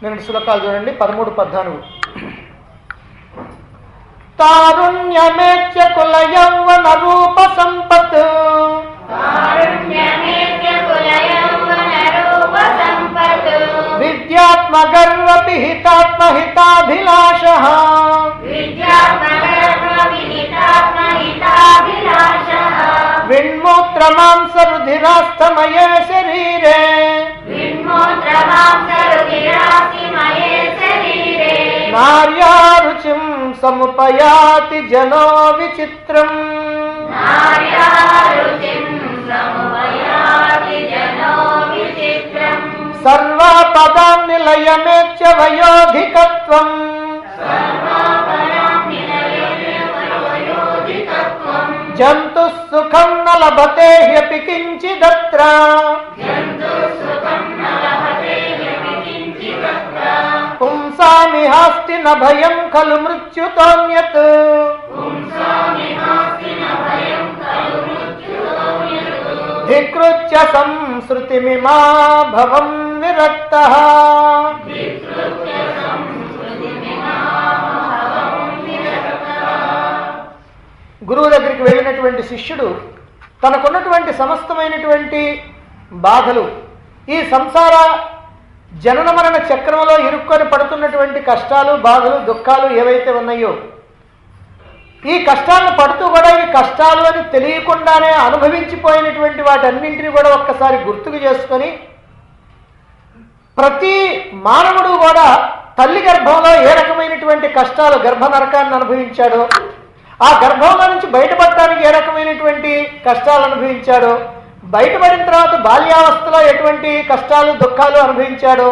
నేను శ్లోకాలు చూడండి 13, 14. తారుణ్యమేత్య కుల యౌవన రూప సంపత్ విద్యాత్మగర్వ పిహితాత్మహితాభిలాష విన్మూత్రమాంసరుధిరాస్తమయే శరీరే నార్యా రుచిం సముపయాతి జనో విచిత్రం సర్వపదాం నిలయమేత్య వయోధికత్వం జంతు సుఖం న లభతే హ్యపి కించిదత్ర పుంసామిహాస్తి న భయం ఖలు మృత్యుతోన్యత్ ధికృత్య సంస్కృతిమిమా భవం విరక్తః. గురువు దగ్గరికి వెళ్ళినటువంటి శిష్యుడు తనకున్నటువంటి సమస్తమైనటువంటి బాధలు, ఈ సంసార జనన మరణ చక్రంలో ఇరుక్కొని పడుతున్నటువంటి కష్టాలు, బాధలు, దుఃఖాలు ఏవైతే ఉన్నాయో, ఈ కష్టాలను పడుతూ కూడా ఇవి కష్టాలు అని తెలియకుండానే అనుభవించిపోయినటువంటి వాటన్నింటినీ కూడా ఒక్కసారి గుర్తుకు చేసుకొని, ప్రతి మానవుడు కూడా తల్లి గర్భంలో ఏ రకమైనటువంటి కష్టాలు, గర్భ నరకాన్ని అనుభవించాడో, ఆ గర్భంలో నుంచి బయటపడటానికి ఏ రకమైనటువంటి కష్టాలు అనుభవించాడో, బయటపడిన తర్వాత బాల్యావస్థలో ఎటువంటి కష్టాలు, దుఃఖాలు అనుభవించాడో,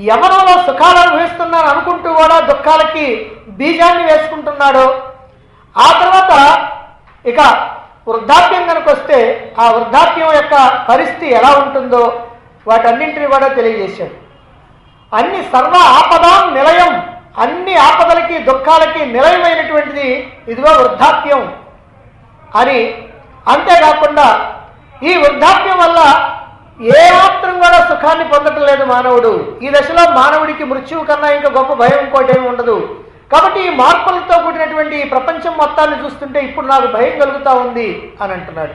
యవనంలో సుఖాలు అనుభవిస్తున్నాను అనుకుంటూ కూడా దుఃఖాలకి బీజాన్ని వేసుకుంటున్నాడో, ఆ తర్వాత ఇక వృద్ధాప్యం కనుక వస్తే ఆ వృద్ధాప్యం యొక్క పరిస్థితి ఎలా ఉంటుందో వాటన్నింటినీ కూడా తెలియజేశాడు. అన్ని సర్వ ఆపదాం నిలయం, అన్ని ఆపదలకి దుఃఖాలకి నిలయమైనటువంటిది ఇదిగో వృద్ధాప్యం అని. అంతేకాకుండా ఈ వృద్ధాప్యం వల్ల ఏమాత్రం కూడా సుఖాన్ని పొందటం లేదు మానవుడు. ఈ దశలో మానవుడికి మృత్యువు కన్నా ఇంకా గొప్ప భయం ఇంకోటి ఏమి ఉండదు. కాబట్టి ఈ మార్పులతో కూడినటువంటి ఈ ప్రపంచం మొత్తాన్ని చూస్తుంటే ఇప్పుడు నాకు భయం కలుగుతూ ఉంది అని అంటున్నాడు.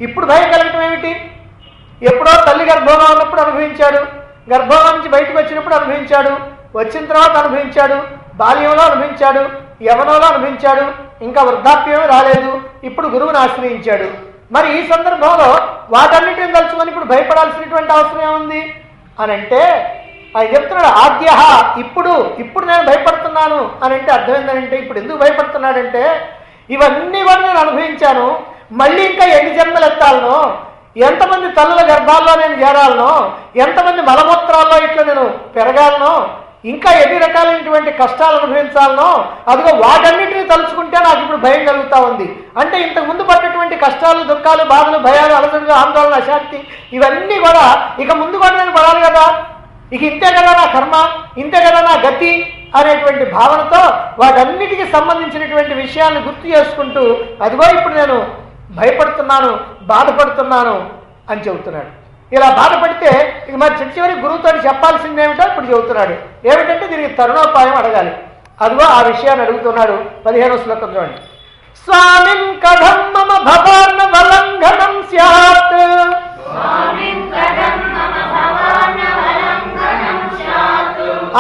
ఇప్పుడు భయం కలగటం ఏమిటి? ఎప్పుడో తల్లి గర్భంలో ఉన్నప్పుడు అనుభవించాడు, గర్భంలో నుంచి బయటకు వచ్చినప్పుడు అనుభవించాడు, వచ్చిన తర్వాత అనుభవించాడు, బాల్యంలో అనుభవించాడు, యవనంలో అనుభవించాడు, ఇంకా వృద్ధాప్యమే రాలేదు, ఇప్పుడు గురువుని ఆశ్రయించాడు. మరి ఈ సందర్భంలో వాటన్నిటిని తలుచుకొని ఇప్పుడు భయపడాల్సినటువంటి అవసరం ఏముంది అని అంటే ఆయన చెప్తున్నాడు. ఆద్య ఇప్పుడు నేను భయపడుతున్నాను అని అంటే అర్థం ఏంటంటే, ఇప్పుడు ఎందుకు భయపడుతున్నాడంటే ఇవన్నీ కూడా నేను అనుభవించాను, మళ్ళీ ఇంకా ఎన్ని జన్మలు ఎత్తాలనో, ఎంతమంది తల్లుల గర్భాల్లో నేను చేరాలనో, ఎంతమంది మలమూత్రాల్లో ఇట్లా నేను పెరగాలనో, ఇంకా ఎన్ని రకాలైనటువంటి కష్టాలు అనుభవించాలనో, అదిగో వాటన్నిటిని తలుచుకుంటే నాకు ఇప్పుడు భయం కలుగుతూ ఉంది. అంటే ఇంతకు ముందు పడినటువంటి కష్టాలు, దుఃఖాలు, బాధలు, భయాలు, అలసటలు, ఆందోళన, అశాంతి ఇవన్నీ కూడా ఇక ముందు కూడా నేను పడాలి కదా, ఇక ఇంతే కదా నా కర్మ, ఇంతే కదా నా గతి అనేటువంటి భావనతో వాటన్నిటికీ సంబంధించినటువంటి విషయాలను గుర్తు చేసుకుంటూ అదిగో ఇప్పుడు నేను భయపడుతున్నాను, బాధపడుతున్నాను అని చెబుతున్నాడు. ఇలా బాధపడితే ఇక మరి చివరి గురువుతో చెప్పాల్సింది ఏమిటో ఇప్పుడు చెబుతున్నాడు. ఏమిటంటే దీనికి తరుణోపాయం అడగాలి. అదిగో ఆ విషయాన్ని అడుగుతున్నాడు. 15వ శ్లోకం చూడండి. స్వామిం కథం మమ భవార్ణ వలంఘనం స్యాత్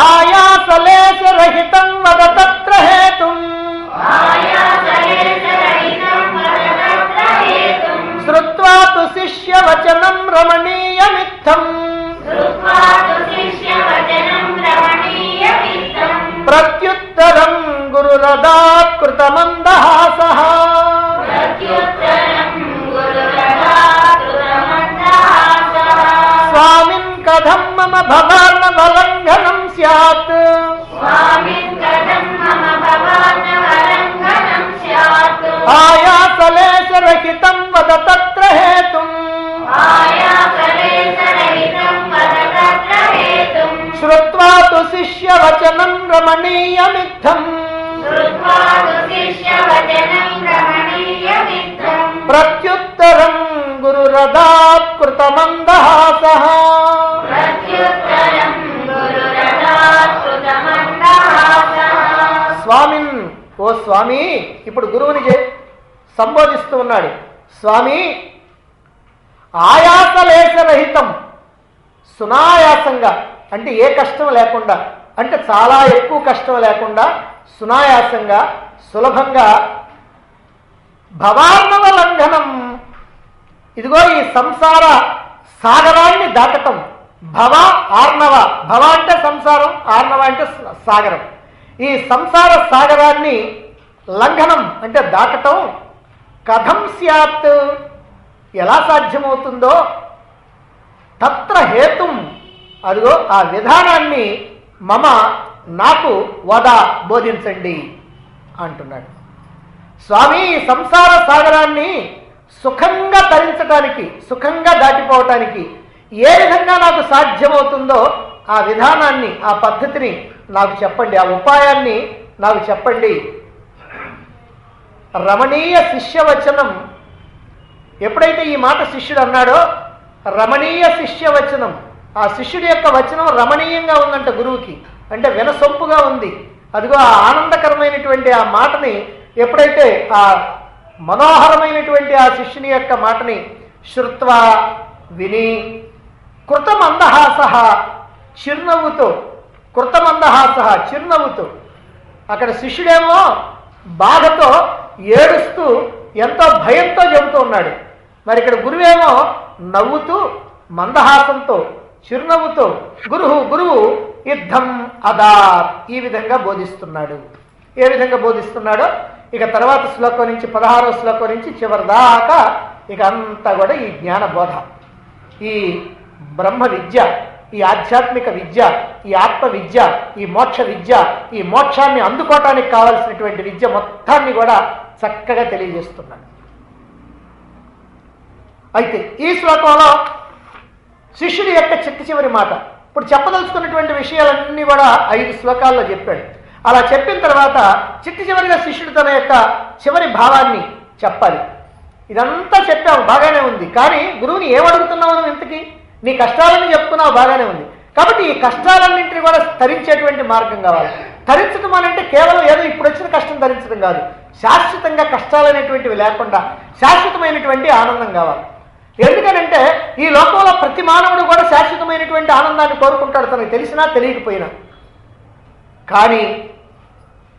ఆయాసలేశ రహితం వద తత్ర హేతుం శ్రుత్వా తు శిష్య వచనం రమణీయమిత్థం ప్రత్యుత్తరం గురురదాత్ కృతమందహాసః. స్వామిం కథం మమ భవార్ణ వలంఘనం స్యాత్ ఆయాసలేశ రహితం వద తత్ర హేతుం శ్రుత్వా తు శిష్య వచనం రమణీయమిత్థం ప్రత్యుత్తరం గురురదాత్ కృతమందహాసః. స్వామి, ఇప్పుడు గురువుని సంబోధిస్తూ ఉన్నాడు. స్వామి, ఆయాసలేశరహితం, సునాయాసంగా, అంటే ఏ కష్టం లేకుండా, అంటే చాలా ఎక్కువ కష్టం లేకుండా సునాయాసంగా సులభంగా భవార్ణవ లంఘనం, ఇదిగో ఈ సంసార సాగరాన్ని దాటటం. భవ ఆర్ణవ, భవ అంటే సంసారం, ఆర్ణవ అంటే సాగరం. ఈ సంసార సాగరాన్ని లంఘనం అంటే దాటటం కథం స్యాత్, ఎలా సాధ్యమవుతుందో, తత్ర హేతుం, అదిగో ఆ విధానాన్ని మమ నాకు వద బోధించండి అంటున్నాడు. స్వామి, ఈ సంసార సాగరాన్ని సుఖంగా తరించడానికి, సుఖంగా దాటిపోవటానికి ఏ విధంగా నాకు సాధ్యమవుతుందో ఆ విధానాన్ని, ఆ పద్ధతిని నాకు చెప్పండి, ఆ ఉపాయాన్ని నాకు చెప్పండి. రమణీయ శిష్యవచనం, ఎప్పుడైతే ఈ మాట శిష్యుడు అన్నాడో, రమణీయ శిష్యవచనం, ఆ శిష్యుడి యొక్క వచనం రమణీయంగా ఉందంట గురువుకి, అంటే వినసొంపుగా ఉంది. అదిగో ఆ ఆనందకరమైనటువంటి ఆ మాటని ఎప్పుడైతే ఆ మనోహరమైనటువంటి ఆ శిష్యుని యొక్క మాటని శ్రుత్వా విని కృతమందహాస, చిరునవ్వుతో, కృతమందహాస చిరునవ్వుతో, అక్కడ శిష్యుడేమో బాధతో ఏడుస్తూ ఎంతో భయంతో చెబుతూ ఉన్నాడు. మరి ఇక్కడ గురువేమో నవ్వుతూ మందహాసంతో చిరునవ్వుతో గురువు యుద్ధం అదా, ఈ విధంగా బోధిస్తున్నాడు. ఏ విధంగా బోధిస్తున్నాడో ఇక తర్వాత శ్లోకం నుంచి 16వ శ్లోకం నుంచి చివరి దాకా ఇక అంతా కూడా ఈ జ్ఞాన బోధ, ఈ బ్రహ్మ విద్య, ఈ ఆధ్యాత్మిక విద్య, ఈ ఆత్మ విద్య, ఈ మోక్ష విద్య, ఈ మోక్షాన్ని అందుకోవటానికి కావలసినటువంటి విద్య మొత్తాన్ని కూడా చక్కగా తెలియజేస్తున్నాడు. అయితే ఈ శ్లోకంలో శిష్యుడి యొక్క చివరి మాట, ఇప్పుడు చెప్పదలుచుకున్నటువంటి విషయాలన్నీ కూడా 5 శ్లోకాల్లో చెప్పాడు. అలా చెప్పిన తర్వాత చివరిగా శిష్యుడు తన యొక్క చివరి భావాన్ని చెప్పాలి. ఇదంతా చెప్పావు, బాగానే ఉంది, కానీ గురువుని ఏమడుగుతున్నావు నువ్వు? ఇంతకీ నీ కష్టాలని చెప్పుకున్నావు, బాగానే ఉంది. కాబట్టి ఈ కష్టాలన్నింటినీ కూడా తరించేటువంటి మార్గం కావాలి. తరించడం అనంటే కేవలం ఏదో ఇప్పుడు వచ్చిన కష్టం తరించడం కాదు, శాశ్వతంగా కష్టాలనేటువంటివి లేకుండా శాశ్వతమైనటువంటి ఆనందం కావాలి. ఎందుకనంటే ఈ లోకంలో ప్రతి మానవుడు కూడా శాశ్వతమైనటువంటి ఆనందాన్ని కోరుకుంటాడు, తనకు తెలిసినా తెలియకపోయినా. కానీ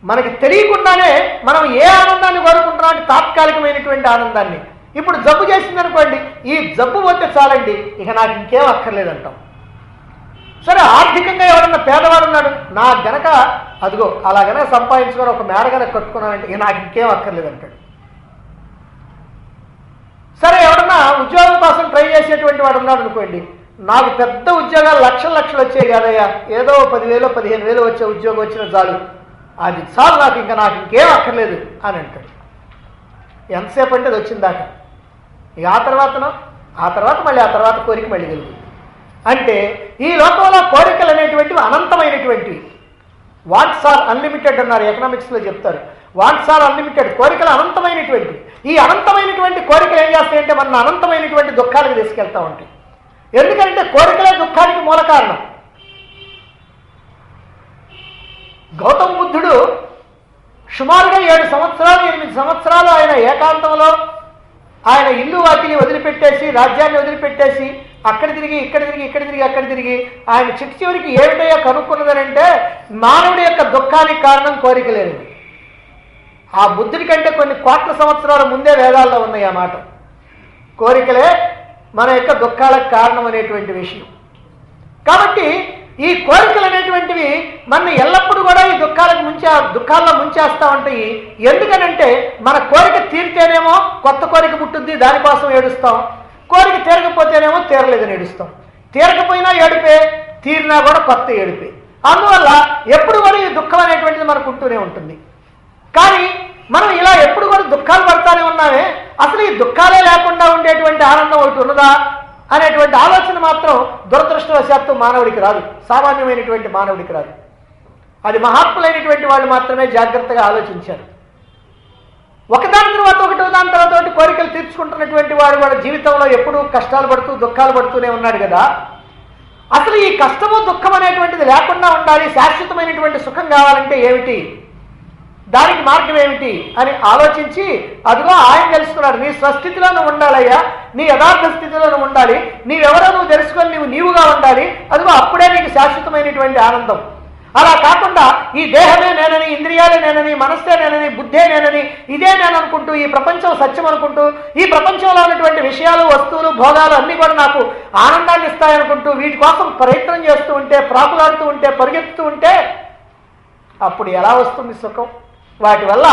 మనకి తెలియకుండానే మనం ఏ ఆనందాన్ని కోరుకుంటున్నాం అంటే తాత్కాలికమైనటువంటి ఆనందాన్ని. ఇప్పుడు జబ్బు చేసిందనుకోండి, ఈ జబ్బు పోతే చాలండి, ఇక నాకు ఇంకేం అక్కర్లేదంటాం. సరే, ఆర్థికంగా ఎవరన్నా పేదవాడు ఉన్నాడు, నాకు గనక అదిగో అలా గనక సంపాదించుకొని ఒక మేడ గనక కట్టుకున్నానంటే ఇక నాకు ఇంకేం అక్కర్లేదంటాడు. సరే, ఎవరన్నా ఉద్యోగం కోసం ట్రై చేసేటువంటి వాడు ఉన్నాడు అనుకోండి, నాకు పెద్ద ఉద్యోగాలు లక్షలు వచ్చాయి కాదయ్యా, ఏదో 10,000 15,000 వచ్చే ఉద్యోగం వచ్చిన చాలు, అది చాలు, నాకు ఇంకేం అక్కర్లేదు అని అంటాడు. ఎంతసేపు అంటే అది వచ్చిందాక. ఇక ఆ తర్వాత మళ్ళీ కోరిక మళ్ళీ కలుగుతుంది. అంటే ఈ లోకంలో కోరికలు అనేటువంటివి అనంతమైనటువంటివి. వాంట్స్ ఆర్ అన్లిమిటెడ్ అన్నారు, ఎకనామిక్స్లో చెప్తారు. వాంట్స్ ఆర్ అన్లిమిటెడ్, కోరికలు అనంతమైనటువంటివి. ఈ అనంతమైనటువంటి కోరికలు ఏం చేస్తాయంటే మన అనంతమైనటువంటి దుఃఖాలకు తీసుకెళ్తా ఉంటాయి. ఎందుకంటే కోరికలే దుఃఖానికి మూల కారణం. గౌతమ బుద్ధుడు సుమారుగా 7 సంవత్సరాలు 8 సంవత్సరాలు ఆయన ఏకాంతంలో ఆయన ఇల్లు వాకిలి వదిలిపెట్టేసి, రాజ్యాన్ని వదిలిపెట్టేసి, అక్కడ తిరిగి అక్కడ తిరిగి ఆయన చివరికి ఏమిటయ్యా కనుక్కున్నదనంటే మానవుడి యొక్క దుఃఖానికి కారణం కోరికలేనిది. ఆ బుద్ధుడి కంటే కొన్ని కోట్ల సంవత్సరాల ముందే వేదాల్లో ఉన్నాయి ఆ మాట. కోరికలే మన యొక్క దుఃఖాలకు కారణం అనేటువంటి విషయం. కాబట్టి ఈ కోరికలు అనేటువంటివి మన ఎల్లప్పుడూ కూడా ఈ దుఃఖాల్లో ముంచేస్తూ ఉంటాయి. ఎందుకనంటే మన కోరిక తీరితేనేమో కొత్త కోరిక పుట్టుద్ది, దానికోసం ఏడుస్తాం. కోరిక తీరకపోతేనేమో తీరలేదని ఏడుస్తాం. తీరకపోయినా ఏడుపే, తీరినా కూడా కొత్త ఏడుపే. అందువల్ల ఎప్పుడు కూడా ఈ దుఃఖం అనేటువంటిది మనకు ఉంటూనే ఉంటుంది. కానీ మనం ఇలా ఎప్పుడు కూడా దుఃఖాలు పడతానే ఉన్నామే, అసలు ఈ దుఃఖాలే లేకుండా ఉండేటువంటి ఆనందం ఒకటి ఉన్నదా అనేటువంటి ఆలోచన మాత్రం దురదృష్టవశాత్తు మానవుడికి రాదు, సామాన్యమైనటువంటి మానవుడికి రాదు. అది మహాత్ములైనటువంటి వాళ్ళు మాత్రమే జాగ్రత్తగా ఆలోచించారు. ఒకదాని తర్వాత ఒకటి కోరికలు తీర్చుకుంటున్నటువంటి వాడు కూడా జీవితంలో ఎప్పుడూ కష్టాలు పడుతూ దుఃఖాలు పడుతూనే ఉన్నాడు కదా. అసలు ఈ కష్టము దుఃఖం అనేటువంటిది లేకుండా ఉండాలి, శాశ్వతమైనటువంటి సుఖం కావాలంటే ఏమిటి? దానికి మార్గం ఏమిటి అని ఆలోచించి అదిగో ఆయన తెలుసుకున్నాడు. నీ స్వస్థితిలో నువ్వు ఉండాలయ్యా, నీ యథార్థ స్థితిలో నువ్వు ఉండాలి, నీవెవరో నువ్వు తెలుసుకొని నీవుగా ఉండాలి. అదిగో అప్పుడే నీకు శాశ్వతమైనటువంటి ఆనందం. అలా కాకుండా ఈ దేహమే నేనని, ఇంద్రియాలే నేనని, మనస్సే నేనని, బుద్ధే నేనని, ఇదే నేను అనుకుంటూ, ఈ ప్రపంచం సత్యం అనుకుంటూ, ఈ ప్రపంచంలో ఉన్నటువంటి విషయాలు, వస్తువులు, భోగాలు అన్నీ కూడా నాకు ఆనందాన్ని ఇస్తాయనుకుంటూ వీటి కోసం ప్రయత్నం చేస్తూ ఉంటే, ప్రాకులాడుతూ ఉంటే, పరిగెత్తుతూ ఉంటే అప్పుడు ఎలా వస్తుంది సుఖం? వాటి వల్ల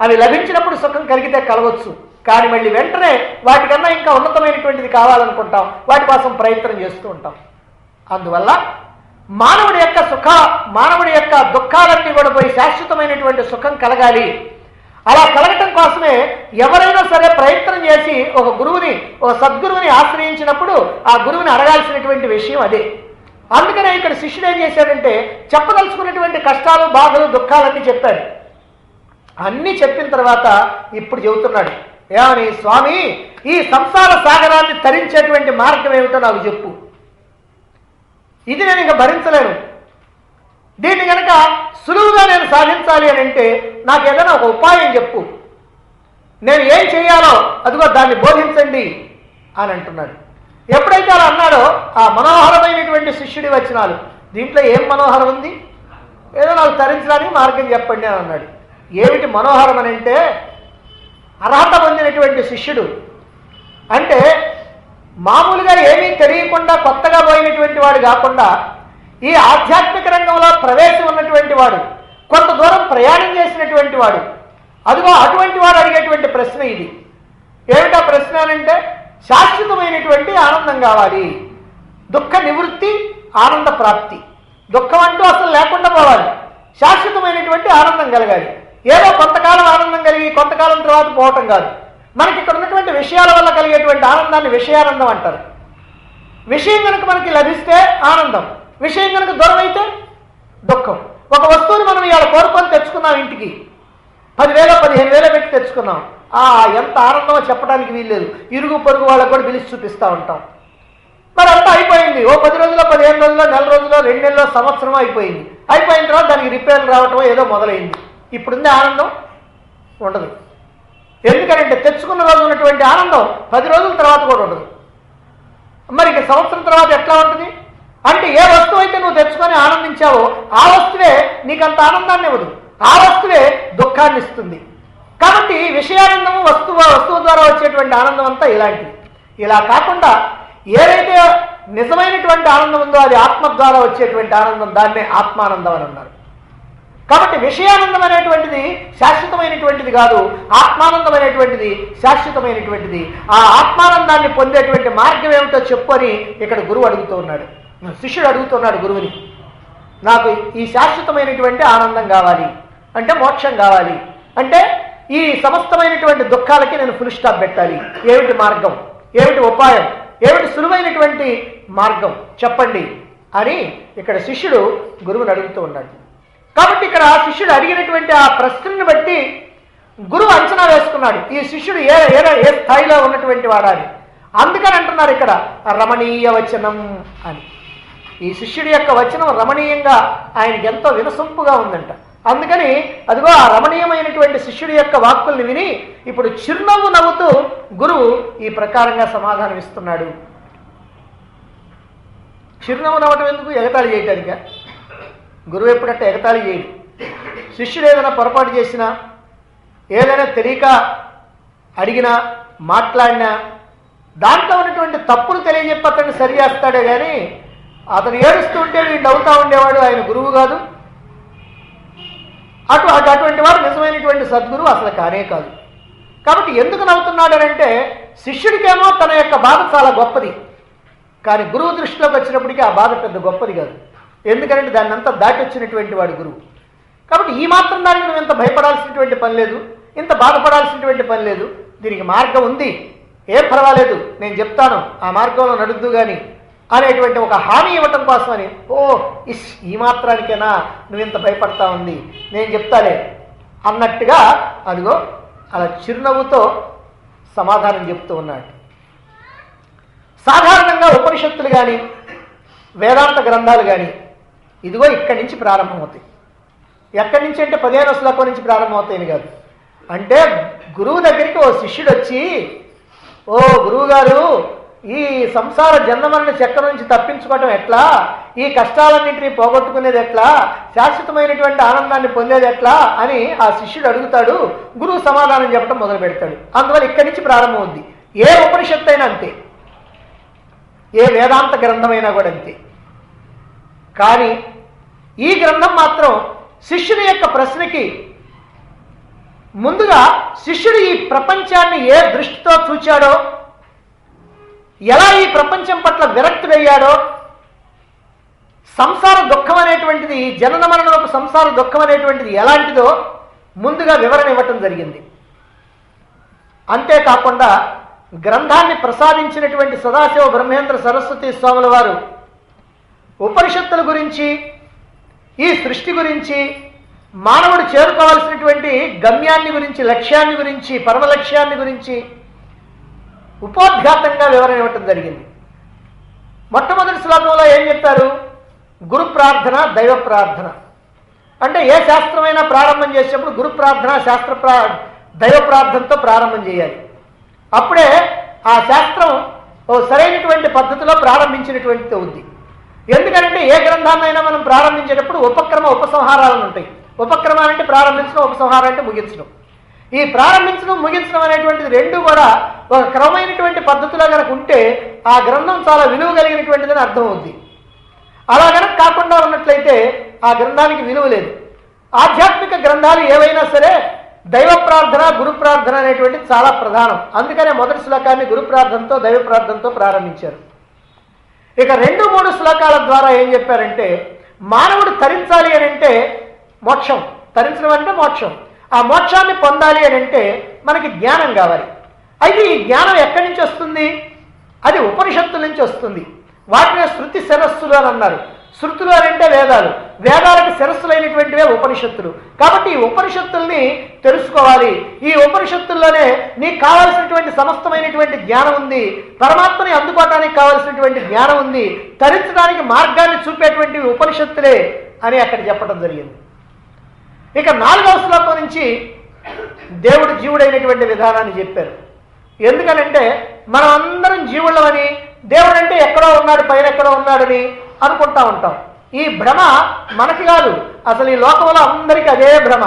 అవి లభించినప్పుడు సుఖం కలిగితే కలవచ్చు, కానీ మళ్ళీ వెంటనే వాటికన్నా ఇంకా ఉన్నతమైనటువంటిది కావాలనుకుంటాం, వాటి కోసం ప్రయత్నం చేస్తూ ఉంటాం. అందువల్ల మానవుడి యొక్క దుఃఖాలన్నీ కూడా పోయి శాశ్వతమైనటువంటి సుఖం కలగాలి. అలా కలగటం కోసమే ఎవరైనా సరే ప్రయత్నం చేసి ఒక సద్గురువుని ఆశ్రయించినప్పుడు ఆ గురువుని అడగాల్సినటువంటి విషయం అదే. అందుకనే ఇక్కడ శిష్యుడు ఏం చేశాడంటే చెప్పదలుచుకున్నటువంటి కష్టాలు, బాధలు, దుఃఖాలన్నీ చెప్పాడు. అన్నీ చెప్పిన తర్వాత ఇప్పుడు చెబుతున్నాడు, ఏమని? స్వామి, ఈ సంసార సాగరాన్ని తరించేటువంటి మార్గం ఏమిటో నాకు చెప్పు. ఇది నేను ఇంకా భరించలేను. దీన్ని కనుక సులువుగా నేను సాధించాలి అని అంటే నాకు ఏదైనా ఒక ఉపాయం చెప్పు. నేను ఏం చేయాలో అదిగో దాన్ని బోధించండి అని అంటున్నాడు. ఎప్పుడైతే అలా అన్నాడో ఆ మనోహరమైనటువంటి శిష్యుడి వచనాలు, దీంట్లో ఏం మనోహరం ఉంది? ఏదో నాకు తరించడానికి మార్గం చెప్పండి అని అన్నాడు. ఏమిటి మనోహరం అని అంటే, అర్హత పొందినటువంటి శిష్యుడు అంటే మామూలుగా ఏమీ తెలియకుండా కొత్తగా పోయినటువంటి వాడు కాకుండా ఈ ఆధ్యాత్మిక రంగంలో ప్రవేశం ఉన్నటువంటి వాడు, కొంత దూరం ప్రయాణం చేసినటువంటి వాడు, అదిగో అటువంటి వాడు అడిగేటువంటి ప్రశ్న ఇది. ఏమిటా ప్రశ్న అంటే, శాశ్వతమైనటువంటి ఆనందం కావాలి, దుఃఖ నివృత్తి, ఆనంద ప్రాప్తి. దుఃఖం అంటూ అసలు లేకుండా పోవాలి, శాశ్వతమైనటువంటి ఆనందం కలగాలి. ఏదో కొంతకాలం ఆనందం కలిగి కొంతకాలం తర్వాత పోవటం కాదు. మనకి ఇక్కడ ఉన్నటువంటి విషయాల వల్ల కలిగేటువంటి ఆనందాన్ని విషయానందం అంటారు. విషయం కనుక మనకి లభిస్తే ఆనందం, విషయం కనుక దూరం అయితే దుఃఖం. ఒక వస్తువుని మనం ఇవాళ కోరుకొని తెచ్చుకున్నాం, ఇంటికి 10,000 15,000 పెట్టి తెచ్చుకున్నాం. ఎంత ఆనందమో చెప్పడానికి వీల్లేదు. ఇరుగు పొరుగు వాళ్ళకు కూడా పిలిచి చూపిస్తూ ఉంటాం. మరి అంతా అయిపోయింది. ఓ 10 రోజుల్లో, 15 రోజుల్లో, నెల రోజుల్లో, 2 నెలల్లో, సంవత్సరం అయిపోయింది. అయిపోయిన తర్వాత దానికి రిపేర్లు రావటం ఏదో మొదలైంది. ఇప్పుడుంది ఆనందం ఉండదు. ఎందుకంటే తెచ్చుకున్న రోజు ఉన్నటువంటి ఆనందం 10 రోజుల తర్వాత కూడా ఉండదు. మరి ఇక సంవత్సరం తర్వాత ఎట్లా ఉంటుంది అంటే, ఏ వస్తువు అయితే నువ్వు తెచ్చుకొని ఆనందించావో ఆ వస్తువే నీకు అంత ఆనందాన్ని ఇవ్వదు, ఆ వస్తువే దుఃఖాన్ని ఇస్తుంది. కాబట్టి విషయానందము వస్తువు ద్వారా వచ్చేటువంటి ఆనందం అంతా ఇలాంటిది. ఇలా కాకుండా ఏదైతే నిజమైనటువంటి ఆనందం ఉందో అది ఆత్మ ద్వారా వచ్చేటువంటి ఆనందం, దాన్నే ఆత్మానందం అని అన్నారు. కాబట్టి విషయానందం అనేటువంటిది శాశ్వతమైనటువంటిది కాదు, ఆత్మానందం అనేటువంటిది శాశ్వతమైనటువంటిది. ఆ ఆత్మానందాన్ని పొందేటువంటి మార్గం ఏమిటో చెప్పు అని ఇక్కడ గురువు అడుగుతూ ఉన్నాడు, శిష్యుడు అడుగుతున్నాడు గురువుని. నాకు ఈ శాశ్వతమైనటువంటి ఆనందం కావాలి అంటే, మోక్షం కావాలి అంటే, ఈ సమస్తమైనటువంటి దుఃఖాలకి నేను ఫుల్ స్టాప్ పెట్టాలి. ఏమిటి మార్గం, ఏమిటి ఉపాయం, ఏమిటి సులువైనటువంటి మార్గం చెప్పండి అని ఇక్కడ శిష్యుడు గురువుని అడుగుతూ ఉన్నాడు. కాబట్టి ఇక్కడ శిష్యుడు అడిగినటువంటి ఆ ప్రశ్నను బట్టి గురువు అంచనా వేసుకున్నాడు ఈ శిష్యుడు ఏ స్థాయిలో ఉన్నటువంటి వాడాలి. అందుకని అంటున్నారు ఇక్కడ రమణీయ వచనం అని. ఈ శిష్యుడి యొక్క వచనం రమణీయంగా ఆయనకి ఎంతో వినసొంపుగా ఉందంట. అందుకని అదిగో ఆ రమణీయమైనటువంటి శిష్యుడి యొక్క వాక్కుల్ని విని ఇప్పుడు చిరునవ్వు నవ్వుతూ గురువు ఈ ప్రకారంగా సమాధానం ఇస్తున్నాడు. చిరునవ్వు నవ్వటం ఎందుకు? ఎగతాళి చేయటానిక? గురువు ఎప్పుడంటే ఎగతాళి చేయడు. శిష్యుడు ఏదైనా పొరపాటు చేసినా, ఏదైనా తెలియక అడిగినా, మాట్లాడినా దాంట్లో ఉన్నటువంటి తప్పును తెలియజెప్పి అతన్ని సరి చేస్తాడే కానీ అతను ఏడుస్తూ ఉంటే వీడు నవ్వుతూ ఉండేవాడు ఆయన గురువు కాదు. అటువంటి వాడు నిజమైనటువంటి సద్గురువు అసలు కానే కాదు. కాబట్టి ఎందుకు నవ్వుతున్నాడు అంటే, శిష్యుడికేమో తన యొక్క బాధ చాలా గొప్పది, కానీ గురువు దృష్టిలోకి వచ్చినప్పటికీ ఆ బాధ పెద్ద గొప్పది కాదు. ఎందుకంటే దాన్ని అంతా దాటి వచ్చినటువంటి వాడు గురువు. కాబట్టి ఈ మాత్రం దానికి నువ్వు ఇంత భయపడాల్సినటువంటి పని లేదు, ఇంత బాధపడాల్సినటువంటి పని లేదు, దీనికి మార్గం ఉంది, ఏం పర్వాలేదు, నేను చెప్తాను, ఆ మార్గంలో నడుద్దు కానీ అనేటువంటి ఒక హామీ ఇవ్వటం కోసమని, ఈ మాత్రానికైనా నువ్వు ఇంత భయపడతా ఉంది, నేను చెప్తాలే అన్నట్టుగా అదిగో అలా చిరునవ్వుతో సమాధానం చెప్తూ ఉన్నాడు. సాధారణంగా ఉపనిషత్తులు కానీ వేదాంత గ్రంథాలు కానీ ఇదిగో ఇక్కడి నుంచి ప్రారంభమవుతాయి. ఎక్కడి నుంచి అంటే 15వ శ్లోకం నుంచి ప్రారంభమవుతాయని కాదు. అంటే గురువు దగ్గరికి ఓ శిష్యుడు వచ్చి, ఓ గురువు గారు, ఈ సంసార జన్మమరణ చక్రం నుంచి తప్పించుకోవటం ఎట్లా, ఈ కష్టాలన్నింటినీ పోగొట్టుకునేది ఎట్లా, శాశ్వతమైనటువంటి ఆనందాన్ని పొందేది ఎట్లా అని ఆ శిష్యుడు అడుగుతాడు. గురువు సమాధానం చెప్పడం మొదలు పెడతాడు. అందువల్ల ఇక్కడి నుంచి ప్రారంభం అవుద్ది. ఏ ఉపనిషత్తు అయినా అంతే, ఏ వేదాంత గ్రంథమైనా కూడా అంతే. కానీ ఈ గ్రంథం మాత్రం శిష్యుని యొక్క ప్రశ్నకి ముందుగా శిష్యుడు ఈ ప్రపంచాన్ని ఏ దృష్టితో చూచాడో, ఎలా ఈ ప్రపంచం పట్ల విరక్తుడయ్యాడో, సంసార దుఃఖం అనేటువంటిది, జనన మరణపు సంసార దుఃఖం అనేటువంటిది ఎలాంటిదో ముందుగా వివరణ ఇవ్వటం జరిగింది. అంతేకాకుండా గ్రంథాన్ని ప్రసాదించినటువంటి సదాశివ బ్రహ్మేంద్ర సరస్వతి స్వాముల వారు ఉపనిషత్తుల గురించి, ఈ సృష్టి గురించి, మానవుడు చేరుకోవాల్సినటువంటి గమ్యాన్ని గురించి, లక్ష్యాన్ని గురించి, పరమ లక్ష్యాన్ని గురించి ఉపోద్ఘాతంగా వివరణ ఇవ్వటం జరిగింది. మొట్టమొదటి శ్లోకంలో ఏం చెప్పారు? గురు ప్రార్థన, దైవ ప్రార్థన. అంటే ఏ శాస్త్రమైనా ప్రారంభం చేసేటప్పుడు గురు ప్రార్థన, దైవ ప్రార్థనతో ప్రారంభం చేయాలి. అప్పుడే ఆ శాస్త్రం ఓ సరైనటువంటి పద్ధతిలో ప్రారంభించినటువంటిది అవుద్ది. ఎందుకంటే ఏ గ్రంథాన్నైనా మనం ప్రారంభించేటప్పుడు ఉపక్రమ ఉపసంహారాలు ఉంటాయి. ఉపక్రమాలు అంటే ప్రారంభించడం, ఉపసంహారం అంటే ముగించడం. ఈ ప్రారంభించడం, ముగించడం అనేటువంటిది రెండు కూడా ఒక క్రమమైనటువంటి పద్ధతిలో కనుక ఉంటే ఆ గ్రంథం చాలా విలువ కలిగినటువంటిదని అర్థం అవుద్ది. అలా కనుక కాకుండా ఉన్నట్లయితే ఆ గ్రంథానికి విలువ లేదు. ఆధ్యాత్మిక గ్రంథాలు ఏవైనా సరే దైవ ప్రార్థన, గురు ప్రార్థన అనేటువంటిది చాలా ప్రధానం. అందుకనే మొదటి శ్లోకాన్ని గురు ప్రార్థనతో, దైవ ప్రార్థనతో ప్రారంభించారు. ఇక 2-3 శ్లోకాల ద్వారా ఏం చెప్పారంటే, మానవుడు తరించాలి అని అంటే మోక్షం, తరించడం అంటే మోక్షం. ఆ మోక్షాన్ని పొందాలి అని అంటే మనకి జ్ఞానం కావాలి. అయితే ఈ జ్ఞానం ఎక్కడి నుంచి వస్తుంది? అది ఉపనిషత్తుల నుంచి వస్తుంది. వాటిని శృతి శిరస్సులు అని అన్నారు. శృతులు అని అంటే వేదాలు, వేదాలకు శిరస్సులైనటువంటివే ఉపనిషత్తులు. కాబట్టి ఈ ఉపనిషత్తుల్ని తెలుసుకోవాలి. ఈ ఉపనిషత్తుల్లోనే నీకు కావాల్సినటువంటి సమస్తమైనటువంటి జ్ఞానం ఉంది. పరమాత్మని అందుకోవటానికి కావాల్సినటువంటి జ్ఞానం ఉంది. తరించడానికి మార్గాన్ని చూపేటువంటి ఉపనిషత్తులే అని అక్కడ చెప్పడం జరిగింది. ఇక 4వ శ్లోకం నుంచి దేవుడు జీవుడైనటువంటి విధానాన్ని చెప్పారు. ఎందుకనంటే మనం అందరం జీవుళ్ళమని, దేవుడు అంటే ఎక్కడో ఉన్నాడు, పైన ఎక్కడో ఉన్నాడని అనుకుంటా ఉంటాం. ఈ భ్రమ మనకి కాదు, అసలు ఈ లోకంలో అందరికీ అదే భ్రమ.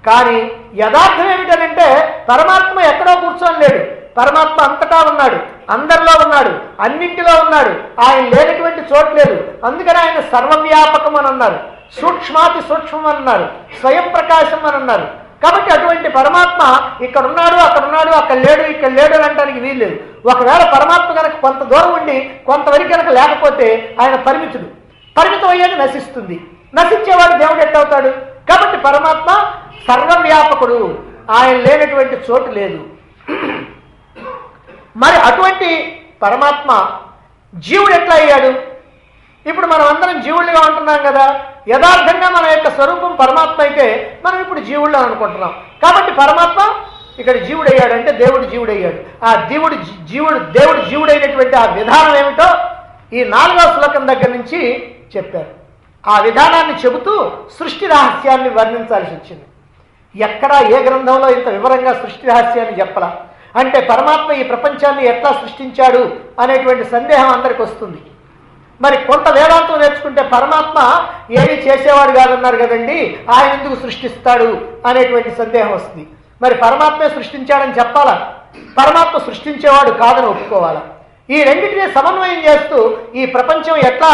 కానీ యథార్థం ఏమిటనంటే పరమాత్మ ఎక్కడో కూర్చొని లేడు. పరమాత్మ అంతటా ఉన్నాడు, అందరిలో ఉన్నాడు, అన్నింటిలో ఉన్నాడు. ఆయన లేనటువంటి చోటు లేదు. అందుకని ఆయన సర్వవ్యాపకం అని అన్నారు, సూక్ష్మాతి సూక్ష్మం అన్నారు, స్వయం ప్రకాశం అని అన్నారు. కాబట్టి అటువంటి పరమాత్మ ఇక్కడ ఉన్నాడు, అక్కడ ఉన్నాడు, అక్కడ లేడు, ఇక్కడ లేడు అని అనడానికి వీల్లేదు. ఒకవేళ పరమాత్మ కనుక కొంత దూరం ఉండి కొంతవరకు కనుక లేకపోతే ఆయన పరిమితుడు, పరిమితం అయ్యేది నశిస్తుంది. నశించేవాడు దేవుడు ఎట్టవుతాడు? కాబట్టి పరమాత్మ సర్వవ్యాపకుడు, ఆయన లేనటువంటి చోటు లేదు. మరి అటువంటి పరమాత్మ జీవుడు ఎట్లా అయ్యాడు? ఇప్పుడు మనం అందరం జీవుళ్ళుగా ఉంటున్నాం కదా. యథార్థంగా మన యొక్క స్వరూపం పరమాత్మ అయితే మనం ఇప్పుడు జీవుళ్ళు అనుకుంటున్నాం. కాబట్టి పరమాత్మ ఇక్కడ జీవుడయ్యాడు అంటే దేవుడు జీవుడయ్యాడు. ఆ దేవుడు జీవుడైనటువంటి ఆ విధానం ఏమిటో ఈ 4వ శ్లోకం దగ్గర నుంచి చెప్పారు. ఆ విధానాన్ని చెబుతూ సృష్టి రహస్యాన్ని వర్ణించాల్సి వచ్చింది. ఎక్కడా ఏ గ్రంథంలో ఇంత వివరంగా సృష్టి రహస్యాన్ని చెప్పలా. అంటే పరమాత్మ ఈ ప్రపంచాన్ని ఎట్లా సృష్టించాడు అనేటువంటి సందేహం అందరికి వస్తుంది. మరి కొంత వేదాంతం నేర్చుకుంటే పరమాత్మ ఏమీ చేసేవాడు కాదన్నారు కదండి, ఆయన ఎందుకు సృష్టిస్తాడు అనేటువంటి సందేహం వస్తుంది. మరి పరమాత్మే సృష్టించాడని చెప్పాలా, పరమాత్మ సృష్టించేవాడు కాదని ఒప్పుకోవాలా? ఈ రెండింటినీ సమన్వయం చేస్తూ ఈ ప్రపంచం ఎట్లా,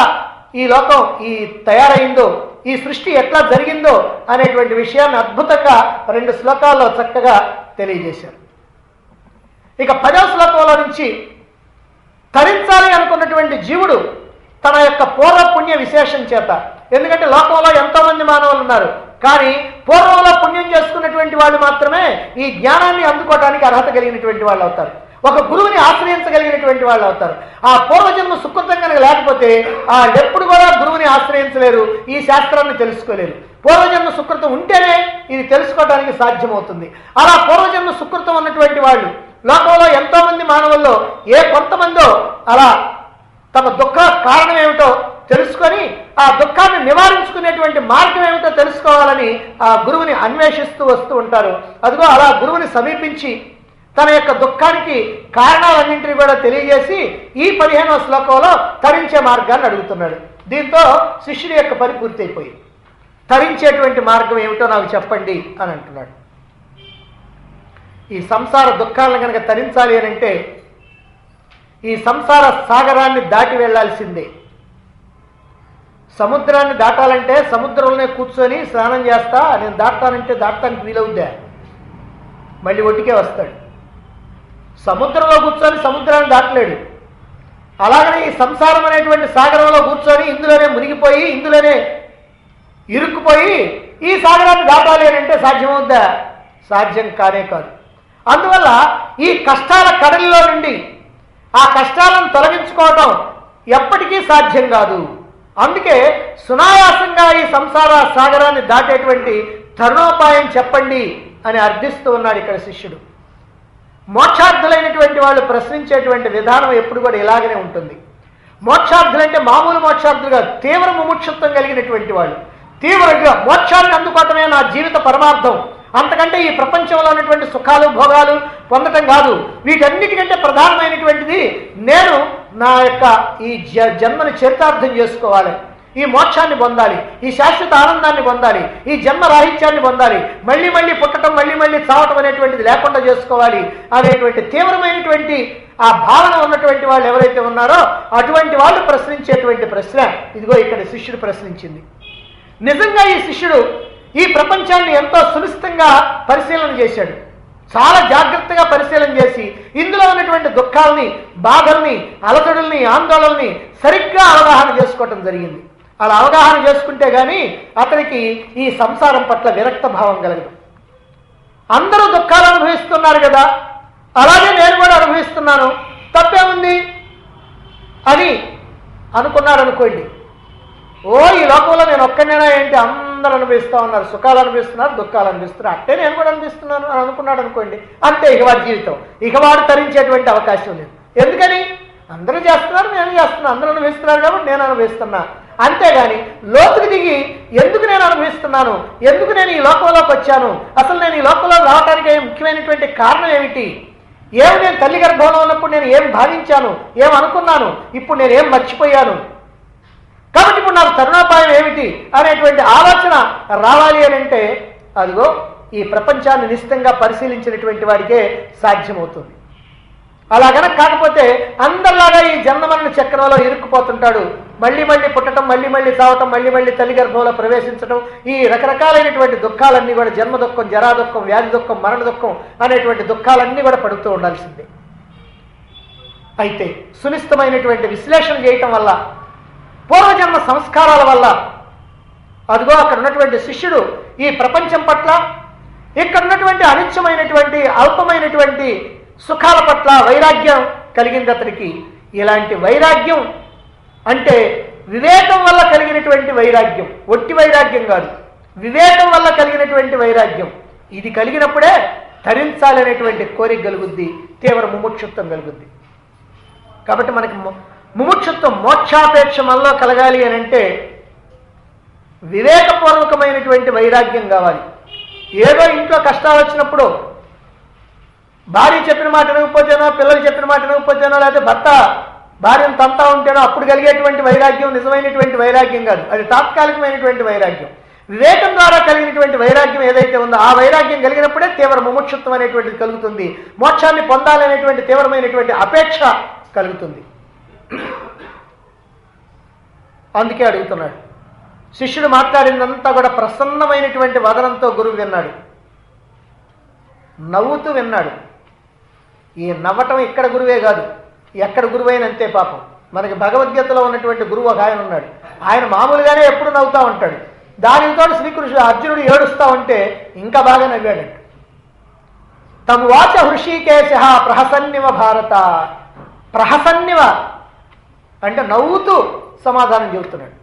ఈ లోకం ఈ తయారైందో, ఈ సృష్టి ఎట్లా జరిగిందో అనేటువంటి విషయాన్ని అద్భుతంగా 2 శ్లోకాల్లో చక్కగా తెలియజేశారు. ఇక 10వ శ్లోకంలో నుంచి తరించాలి అనుకున్నటువంటి జీవుడు తన యొక్క పూర్వపుణ్య విశేషం చేత, ఎందుకంటే లోకంలో ఎంతోమంది మానవులు ఉన్నారు, కానీ పూర్వంలో పుణ్యం చేసుకున్నటువంటి వాళ్ళు మాత్రమే ఈ జ్ఞానాన్ని అందుకోవడానికి అర్హత కలిగినటువంటి వాళ్ళు అవుతారు. ఒక గురువుని ఆశ్రయించగలిగినటువంటి వాళ్ళు అవుతారు. ఆ పూర్వజన్మ సుకృతం కనుక లేకపోతే ఎప్పుడు కూడా గురువుని ఆశ్రయించలేరు, ఈ శాస్త్రాన్ని తెలుసుకోలేరు. పూర్వజన్మ సుకృతం ఉంటేనే ఇది తెలుసుకోవడానికి సాధ్యమవుతుంది. అలా పూర్వజన్మ సుకృతం ఉన్నటువంటి వాళ్ళు లోకంలో ఎంతోమంది మానవుల్లో ఏ కొంతమందో అలా తమ దుఃఖ కారణం ఏమిటో తెలుసుకొని ఆ దుఃఖాన్ని నివారించుకునేటువంటి మార్గం ఏమిటో తెలుసుకోవాలని ఆ గురువుని అన్వేషిస్తూ వస్తూ ఉంటారు. అదిగో అలా గురువుని సమీపించి తన యొక్క దుఃఖానికి కారణాలన్నింటినీ కూడా తెలియజేసి ఈ 15వ శ్లోకంలో తరించే మార్గాన్ని అడుగుతున్నాడు. దీంతో శిష్యుడి యొక్క పని పూర్తయిపోయి తరించేటువంటి మార్గం ఏమిటో నాకు చెప్పండి అని అంటున్నాడు. ఈ సంసార దుఃఖాలను కనుక తరించాలి అని అంటే ఈ సంసార సాగరాన్ని దాటి వెళ్లాల్సిందే. సముద్రాన్ని దాటాలంటే సముద్రంలోనే కూర్చొని స్నానం చేస్తా నేను దాటానంటే దాటడానికి వీలవుద్దా? మళ్ళీ ఒడ్డుకే వస్తాడు. సముద్రంలో కూర్చొని సముద్రాన్ని దాటలేడు. అలాగనే ఈ సంసారం అనేటువంటి సాగరంలో కూర్చొని ఇందులోనే మునిగిపోయి ఇందులోనే ఇరుక్కుపోయి ఈ సాగరాన్ని దాటాలి అని అంటే సాధ్యమవుద్దా? సాధ్యం కానే కాదు. అందువల్ల ఈ కష్టాల కడలిలో నుండి ఆ కష్టాలను తొలగించుకోవటం ఎప్పటికీ సాధ్యం కాదు. అందుకే సునాయాసంగా ఈ సంసార సాగరాన్ని దాటేటువంటి తరుణోపాయం చెప్పండి అని అర్థిస్తూ ఉన్నాడు ఇక్కడ శిష్యుడు. మోక్షార్థులైనటువంటి వాళ్ళు ప్రశ్నించేటువంటి విధానం ఎప్పుడు కూడా ఇలాగనే ఉంటుంది. మోక్షార్థులంటే మామూలు మోక్షార్థులు కాదు, తీవ్ర ముముక్షత్వం కలిగినటువంటి వాళ్ళు. తీవ్రంగా మోక్షాన్ని అందుకోవటమే నా జీవిత పరమార్థం, అంతకంటే ఈ ప్రపంచంలో ఉన్నటువంటి సుఖాలు భోగాలు పొందటం కాదు, వీటన్నిటికంటే ప్రధానమైనటువంటిది నేను నా యొక్క ఈ జన్మని చరితార్థం చేసుకోవాలి, ఈ మోక్షాన్ని పొందాలి, ఈ శాశ్వత ఆనందాన్ని పొందాలి, ఈ జన్మ రాహిత్యాన్ని పొందాలి, మళ్ళీ మళ్ళీ పుట్టడం మళ్ళీ మళ్ళీ చావటం అనేటువంటిది లేకుండా చేసుకోవాలి అనేటువంటి తీవ్రమైనటువంటి ఆ భావన ఉన్నటువంటి వాళ్ళు ఎవరైతే ఉన్నారో అటువంటి వాళ్ళు ప్రశ్నించేటువంటి ప్రశ్న ఇదిగో ఇక్కడ శిష్యుడు ప్రశ్నించింది. నిజంగా ఈ శిష్యుడు ఈ ప్రపంచాన్ని ఎంతో సునిశ్చితంగా పరిశీలన చేశాడు. చాలా జాగ్రత్తగా పరిశీలన చేసి ఇందులో ఉన్నటువంటి దుఃఖాలని, బాధల్ని, అలసడుల్ని, ఆందోళనని సరిగ్గా అవగాహన చేసుకోవటం జరిగింది. అలా అవగాహన చేసుకుంటే కానీ అతనికి ఈ సంసారం పట్ల విరక్త భావం కలగదు. అందరూ దుఃఖాలు అనుభవిస్తున్నారు కదా, అలాగే నేను కూడా అనుభవిస్తున్నాను, తప్పే ఉంది అని అనుకున్నాడు అనుకోండి. ఈ లోకంలో నేను ఒక్కడైనా ఏంటి, అందరూ అనుభవిస్తూ ఉన్నారు, సుఖాలు అనుభవిస్తున్నారు, దుఃఖాలు అనుభవిస్తున్నారు, అట్టే నేను కూడా అనుభవిస్తున్నాను అని అనుకున్నాడు అనుకోండి. అంతే ఇక వాడి జీవితం, ఇక వాడు తరించేటువంటి అవకాశం లేదు. ఎందుకని? అందరూ చేస్తున్నారు, నేను చేస్తున్నాను, అందరూ అనుభవిస్తున్నారు కాబట్టి నేను అనుభవిస్తున్నా. అంతేగాని లోతుకు దిగి ఎందుకు నేను అనుభవిస్తున్నాను, ఎందుకు నేను ఈ లోకంలోకి వచ్చాను, అసలు నేను ఈ లోకంలో రావడానికి ముఖ్యమైనటువంటి కారణం ఏమిటి, నేను తల్లి గర్భంలో ఉన్నప్పుడు నేను ఏం భావించాను, ఏం అనుకున్నాను, ఇప్పుడు నేను ఏం మర్చిపోయాను, కాబట్టి ఇప్పుడు నాకు తరుణోపాయం ఏమిటి అనేటువంటి ఆలోచన రావాలి అని అంటే అదిగో ఈ ప్రపంచాన్ని నిశ్చితంగా పరిశీలించినటువంటి వాడికే సాధ్యమవుతుంది. అలా కనుక కాకపోతే అందరిలాగా ఈ జన్మమరణ చక్రంలో ఇరుక్కుపోతుంటాడు. మళ్ళీ మళ్ళీ పుట్టడం, మళ్ళీ మళ్ళీ చావటం, మళ్ళీ మళ్ళీ తల్లి గర్భంలో ప్రవేశించడం, ఈ రకరకాలైనటువంటి దుఃఖాలన్నీ కూడా జన్మ దుఃఖం, జరా దుఃఖం, వ్యాధి దుఃఖం, మరణ దుఃఖం అనేటువంటి దుఃఖాలన్నీ కూడా పడుతూ ఉండాల్సిందే. అయితే సునిశ్చితమైనటువంటి విశ్లేషణ చేయటం వల్ల, పూర్వజన్మ సంస్కారాల వల్ల అదిగో అక్కడ ఉన్నటువంటి శిష్యుడు ఈ ప్రపంచం పట్ల, ఇక్కడ ఉన్నటువంటి అనిత్యమైనటువంటి అల్పమైనటువంటి సుఖాల పట్ల వైరాగ్యం కలిగింది అతనికి. ఇలాంటి వైరాగ్యం అంటే వివేకం వల్ల కలిగినటువంటి వైరాగ్యం, ఒట్టి వైరాగ్యం కాదు, వివేకం వల్ల కలిగినటువంటి వైరాగ్యం. ఇది కలిగినప్పుడే తరించాలనేటువంటి కోరిక కలుగుద్ది, తీవ్ర ముముక్షుత్వం కలుగుద్ది. కాబట్టి మనకి ముముక్షుత్వం, మోక్షాపేక్ష మనలో కలగాలి అని అంటే వివేకపూర్వకమైనటువంటి వైరాగ్యం కావాలి. ఏదో ఇంట్లో కష్టాలు వచ్చినప్పుడు భార్య చెప్పిన మాట వినకపోతేనో, పిల్లలు చెప్పిన మాట వినకపోతేనో, లేకపోతే భర్త భార్యను తంతా ఉంటేనో అప్పుడు కలిగేటువంటి వైరాగ్యం నిజమైనటువంటి వైరాగ్యం కాదు, అది తాత్కాలికమైనటువంటి వైరాగ్యం. వివేకం ద్వారా కలిగినటువంటి వైరాగ్యం ఏదైతే ఉందో ఆ వైరాగ్యం కలిగినప్పుడే తీవ్ర ముముక్షుత్వం అనేటువంటిది కలుగుతుంది, మోక్షాన్ని పొందాలనేటువంటి తీవ్రమైనటువంటి అపేక్ష కలుగుతుంది. అందుకే అడుగుతున్నాడు. శిష్యుడు మాట్లాడిందంతా కూడా ప్రసన్నమైనటువంటి వదనంతో గురువు విన్నాడు, నవ్వుతూ విన్నాడు. ఈ నవ్వటం ఇక్కడ గురువే కాదు, ఎక్కడ గురువైన అంతే. పాపం మనకి భగవద్గీతలో ఉన్నటువంటి గురువు ఒక ఆయన ఉన్నాడు, ఆయన మామూలుగానే ఎప్పుడు నవ్వుతూ ఉంటాడు. దానితో శ్రీకృష్ణుడు అర్జునుడు ఏడుస్తూ ఉంటే ఇంకా బాగా నవ్వాడంట. తమ వాచ హృషికేశ ప్రహసన్నివ భారత. ప్రహసన్నివ అంటే నవ్వుతూ సమాధానం చెబుతున్నాడు.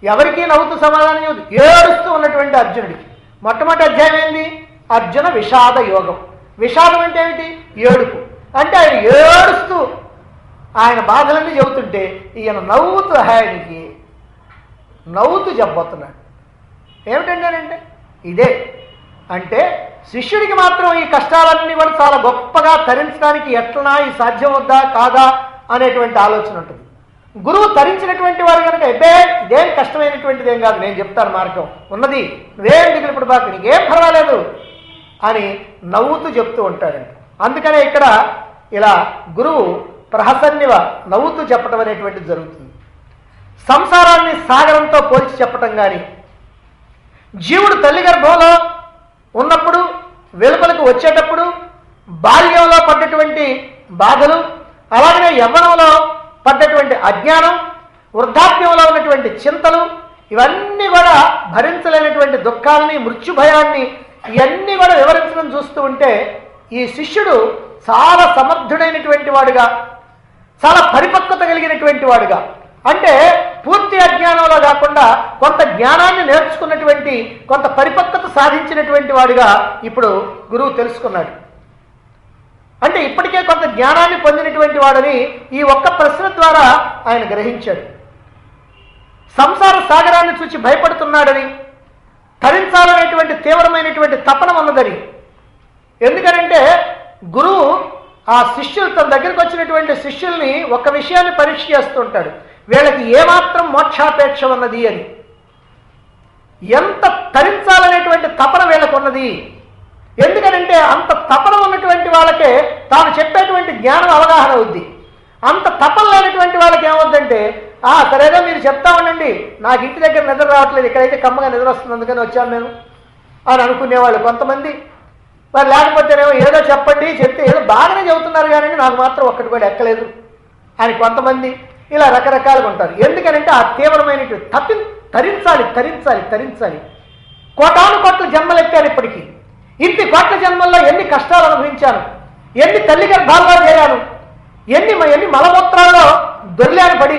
ఎవరికి నవ్వుతూ సమాధానం చెబుతూ? ఏడుస్తూ ఉన్నటువంటి అర్జునుడికి. మొట్టమొదటి అధ్యాయం ఏంది? అర్జున విషాద యోగం. విషాదం అంటే ఏమిటి? ఏడుపు. అంటే ఆయన ఏడుస్తూ ఆయన బాధలన్నీ చెబుతుంటే ఈయన నవ్వుతూ ఆయనకి నవ్వుతూ చెప్పబోతున్నాడు. ఏమిటంటే ఇదే అంటే శిష్యుడికి మాత్రం ఈ కష్టాలన్నీ కూడా చాలా గొప్పగా తరించడానికి ఎట్లనా ఈ సాధ్యం వద్దా కాదా అనేటువంటి ఆలోచన ఉంటుంది. గురువు తరించినటువంటి వారు కనుక ఇదేం కష్టమైనటువంటిది ఏం కాదు, నేను చెప్తాను మార్గం ఉన్నది, నువ్వేం దిగులు ఇప్పుడు బాకు, నీకేం పర్వాలేదు అని నవ్వుతూ చెప్తూ ఉంటాడండి. అందుకనే ఇక్కడ ఇలా గురువు ప్రహసన్నివ నవ్వుతూ చెప్పడం అనేటువంటిది జరుగుతుంది. సంసారాన్ని సాగరంతో పోల్చి చెప్పటం కానీ, జీవుడు తల్లి గర్భంలో ఉన్నప్పుడు వెలుపలకు వచ్చేటప్పుడు బాల్యంలో పడ్డటువంటి బాధలు, అలాగనే యవ్వనంలో పడ్డటువంటి అజ్ఞానం, వృద్ధాప్యంలో ఉన్నటువంటి చింతలు, ఇవన్నీ కూడా భరించలేనటువంటి దుఃఖాలని, మృత్యు భయాన్ని, ఇవన్నీ కూడా వివరించడం చూస్తూ ఉంటే ఈ శిష్యుడు చాలా సమర్థుడైనటువంటి వాడుగా, చాలా పరిపక్వత కలిగినటువంటి వాడుగా, అంటే పూర్తి అజ్ఞానంలో కాకుండా కొంత జ్ఞానాన్ని నేర్చుకున్నటువంటి, కొంత పరిపక్వత సాధించినటువంటి వాడుగా ఇప్పుడు గురువు తెలుసుకున్నాడు. అంటే ఇప్పటికే కొంత జ్ఞానాన్ని పొందినటువంటి వాడని ఈ ఒక్క ప్రశ్న ద్వారా ఆయన గ్రహించాడు. సంసార సాగరాన్ని చూసి భయపడుతున్నాడని, తరించాలనేటువంటి తీవ్రమైనటువంటి తపన ఉన్నదని. ఎందుకనంటే గురువు ఆ శిష్యులు, తన దగ్గరికి వచ్చినటువంటి శిష్యుల్ని ఒక విషయాన్ని పరీక్ష చేస్తుంటాడు, వీళ్ళకి ఏమాత్రం మోక్షాపేక్ష ఉన్నది అని, ఎంత తరించాలనేటువంటి తపన వీళ్ళకు ఉన్నది. ఎందుకనంటే అంత తపన ఉన్నటువంటి వాళ్ళకే తాను చెప్పేటువంటి జ్ఞానం అవగాహన అవుద్ది. అంత తపన లేనటువంటి వాళ్ళకి ఏమవుద్దంటే, సరేగా మీరు చెప్తా ఉండండి, నాకు ఇంటి దగ్గర నిద్ర రావట్లేదు, ఇక్కడైతే కమ్మగా నిద్ర వస్తుంది అందుకని వచ్చాను నేను అని అనుకునేవాళ్ళు కొంతమంది. మరి లేకపోతేనేమో ఏదో చెప్పండి, చెప్తే ఏదో బాగానే చెబుతున్నారు కానీ నాకు మాత్రం ఒక్కటి కూడా ఎక్కలేదు అని కొంతమంది. ఇలా రకరకాలుగా ఉంటారు. ఎందుకనంటే ఆ తీవ్రమైనటువంటి తరించాలి తరించాలి తరించాలి. కోటాను కోట్ల జన్మలు ఎత్తారు ఇప్పటికీ. ఇంటి కోట్ల జన్మల్లో ఎన్ని కష్టాలు అనుభవించాను, ఎన్ని తల్లి గర్భాల్లో చేరాను, ఎన్ని మలమూత్రాల్లో దొర్లాను పడి,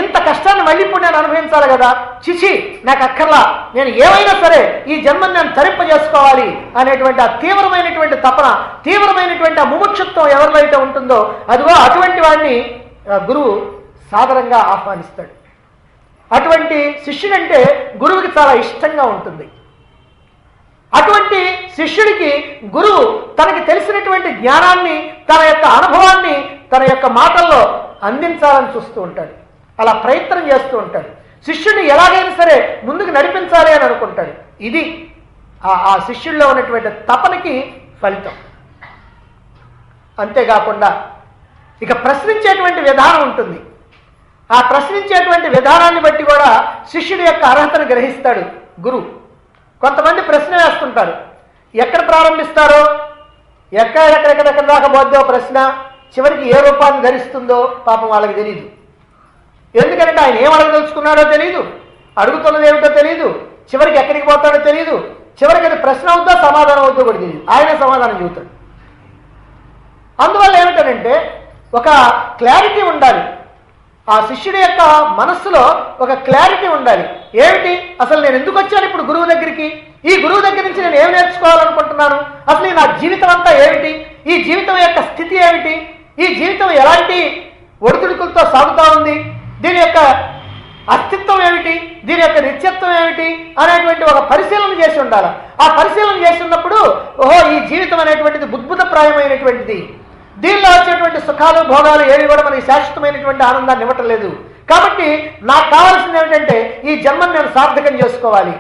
ఇంత కష్టాన్ని మళ్ళీ ఇప్పుడు నేను అనుభవించాలి కదా, చిచి నాకు అక్కర్లా, నేను ఏమైనా సరే ఈ జన్మను నేను తరింపజేసుకోవాలి అనేటువంటి ఆ తీవ్రమైనటువంటి తపన, తీవ్రమైనటువంటి ఆ ముముక్షుత్వం ఎవరిలో అయితే ఉంటుందో అదిగో అటువంటి వాడిని గురువు సాదరంగా ఆహ్వానిస్తాడు. అటువంటి శిష్యుడంటే గురువుకి చాలా ఇష్టంగా ఉంటుంది. అటువంటి శిష్యుడికి గురువు తనకి తెలిసినటువంటి జ్ఞానాన్ని, తన యొక్క అనుభవాన్ని తన యొక్క మాటల్లో అందించాలని చూస్తూ ఉంటాడు. అలా ప్రయత్నం చేస్తూ ఉంటాడు. శిష్యుడిని ఎలాగైనా సరే ముందుకు నడిపించాలి అని అనుకుంటాడు. ఇది ఆ శిష్యుల్లో ఉన్నటువంటి తపనకి ఫలితం. అంతేకాకుండా ఇక ప్రశ్నించేటువంటి విధానం ఉంటుంది. ఆ ప్రశ్నించేటువంటి విధానాన్ని బట్టి కూడా శిష్యుడి యొక్క అర్హతను గ్రహిస్తాడు గురువు. కొంతమంది ప్రశ్న వేస్తుంటారు, ఎక్కడ ప్రారంభిస్తారో, ఎక్కడెక్కడెక్కడ దాకా పోద్దో ప్రశ్న, చివరికి ఏ రూపాన్ని ధరిస్తుందో పాపం వాళ్ళకి తెలియదు. ఎందుకంటే ఆయన ఏం అడగదలుచుకున్నాడో తెలియదు, అడుగుతున్నది ఏమిటో తెలియదు, చివరికి ఎక్కడికి పోతాడో తెలియదు, చివరికి అది ప్రశ్న అవుద్దో సమాధానం అవుద్దో కూడా తెలియదు, ఆయనే సమాధానం చెబుతాడు. అందువల్ల ఏమిటంటే ఒక క్లారిటీ ఉండాలి. ఆ శిష్యుడి యొక్క మనస్సులో ఒక క్లారిటీ ఉండాలి. ఏమిటి అసలు నేను ఎందుకు వచ్చాను ఇప్పుడు గురువు దగ్గరికి, ఈ గురువు దగ్గర నుంచి నేను ఏం నేర్చుకోవాలనుకుంటున్నాను, అసలు నా జీవితం అంతా ఏమిటి, ఈ జీవితం యొక్క స్థితి ఏమిటి, ఈ జీవితం ఎలాంటి ఒడిదుడుకులతో సాగుతూ ఉంది, దీని యొక్క అస్తిత్వం ఏమిటి, దీని యొక్క నిత్యత్వం ఏమిటి అనేటువంటి ఒక పరిశీలన చేసి ఉండాలి. ఆ పరిశీలన చేస్తున్నప్పుడు ఓహో ఈ జీవితం అనేటువంటిది బుద్భుతప్రాయమైనటువంటిది, దీనిలో వచ్చేటువంటి సుఖాలు భోగాలు ఏవి కూడా మనకి శాశ్వతమైనటువంటి ఆనందాన్ని ఇవ్వటం లేదు, కాబట్టి నాకు కావాల్సింది ఏమిటంటే ఈ జన్మను నేను సార్థకం చేసుకోవాలి,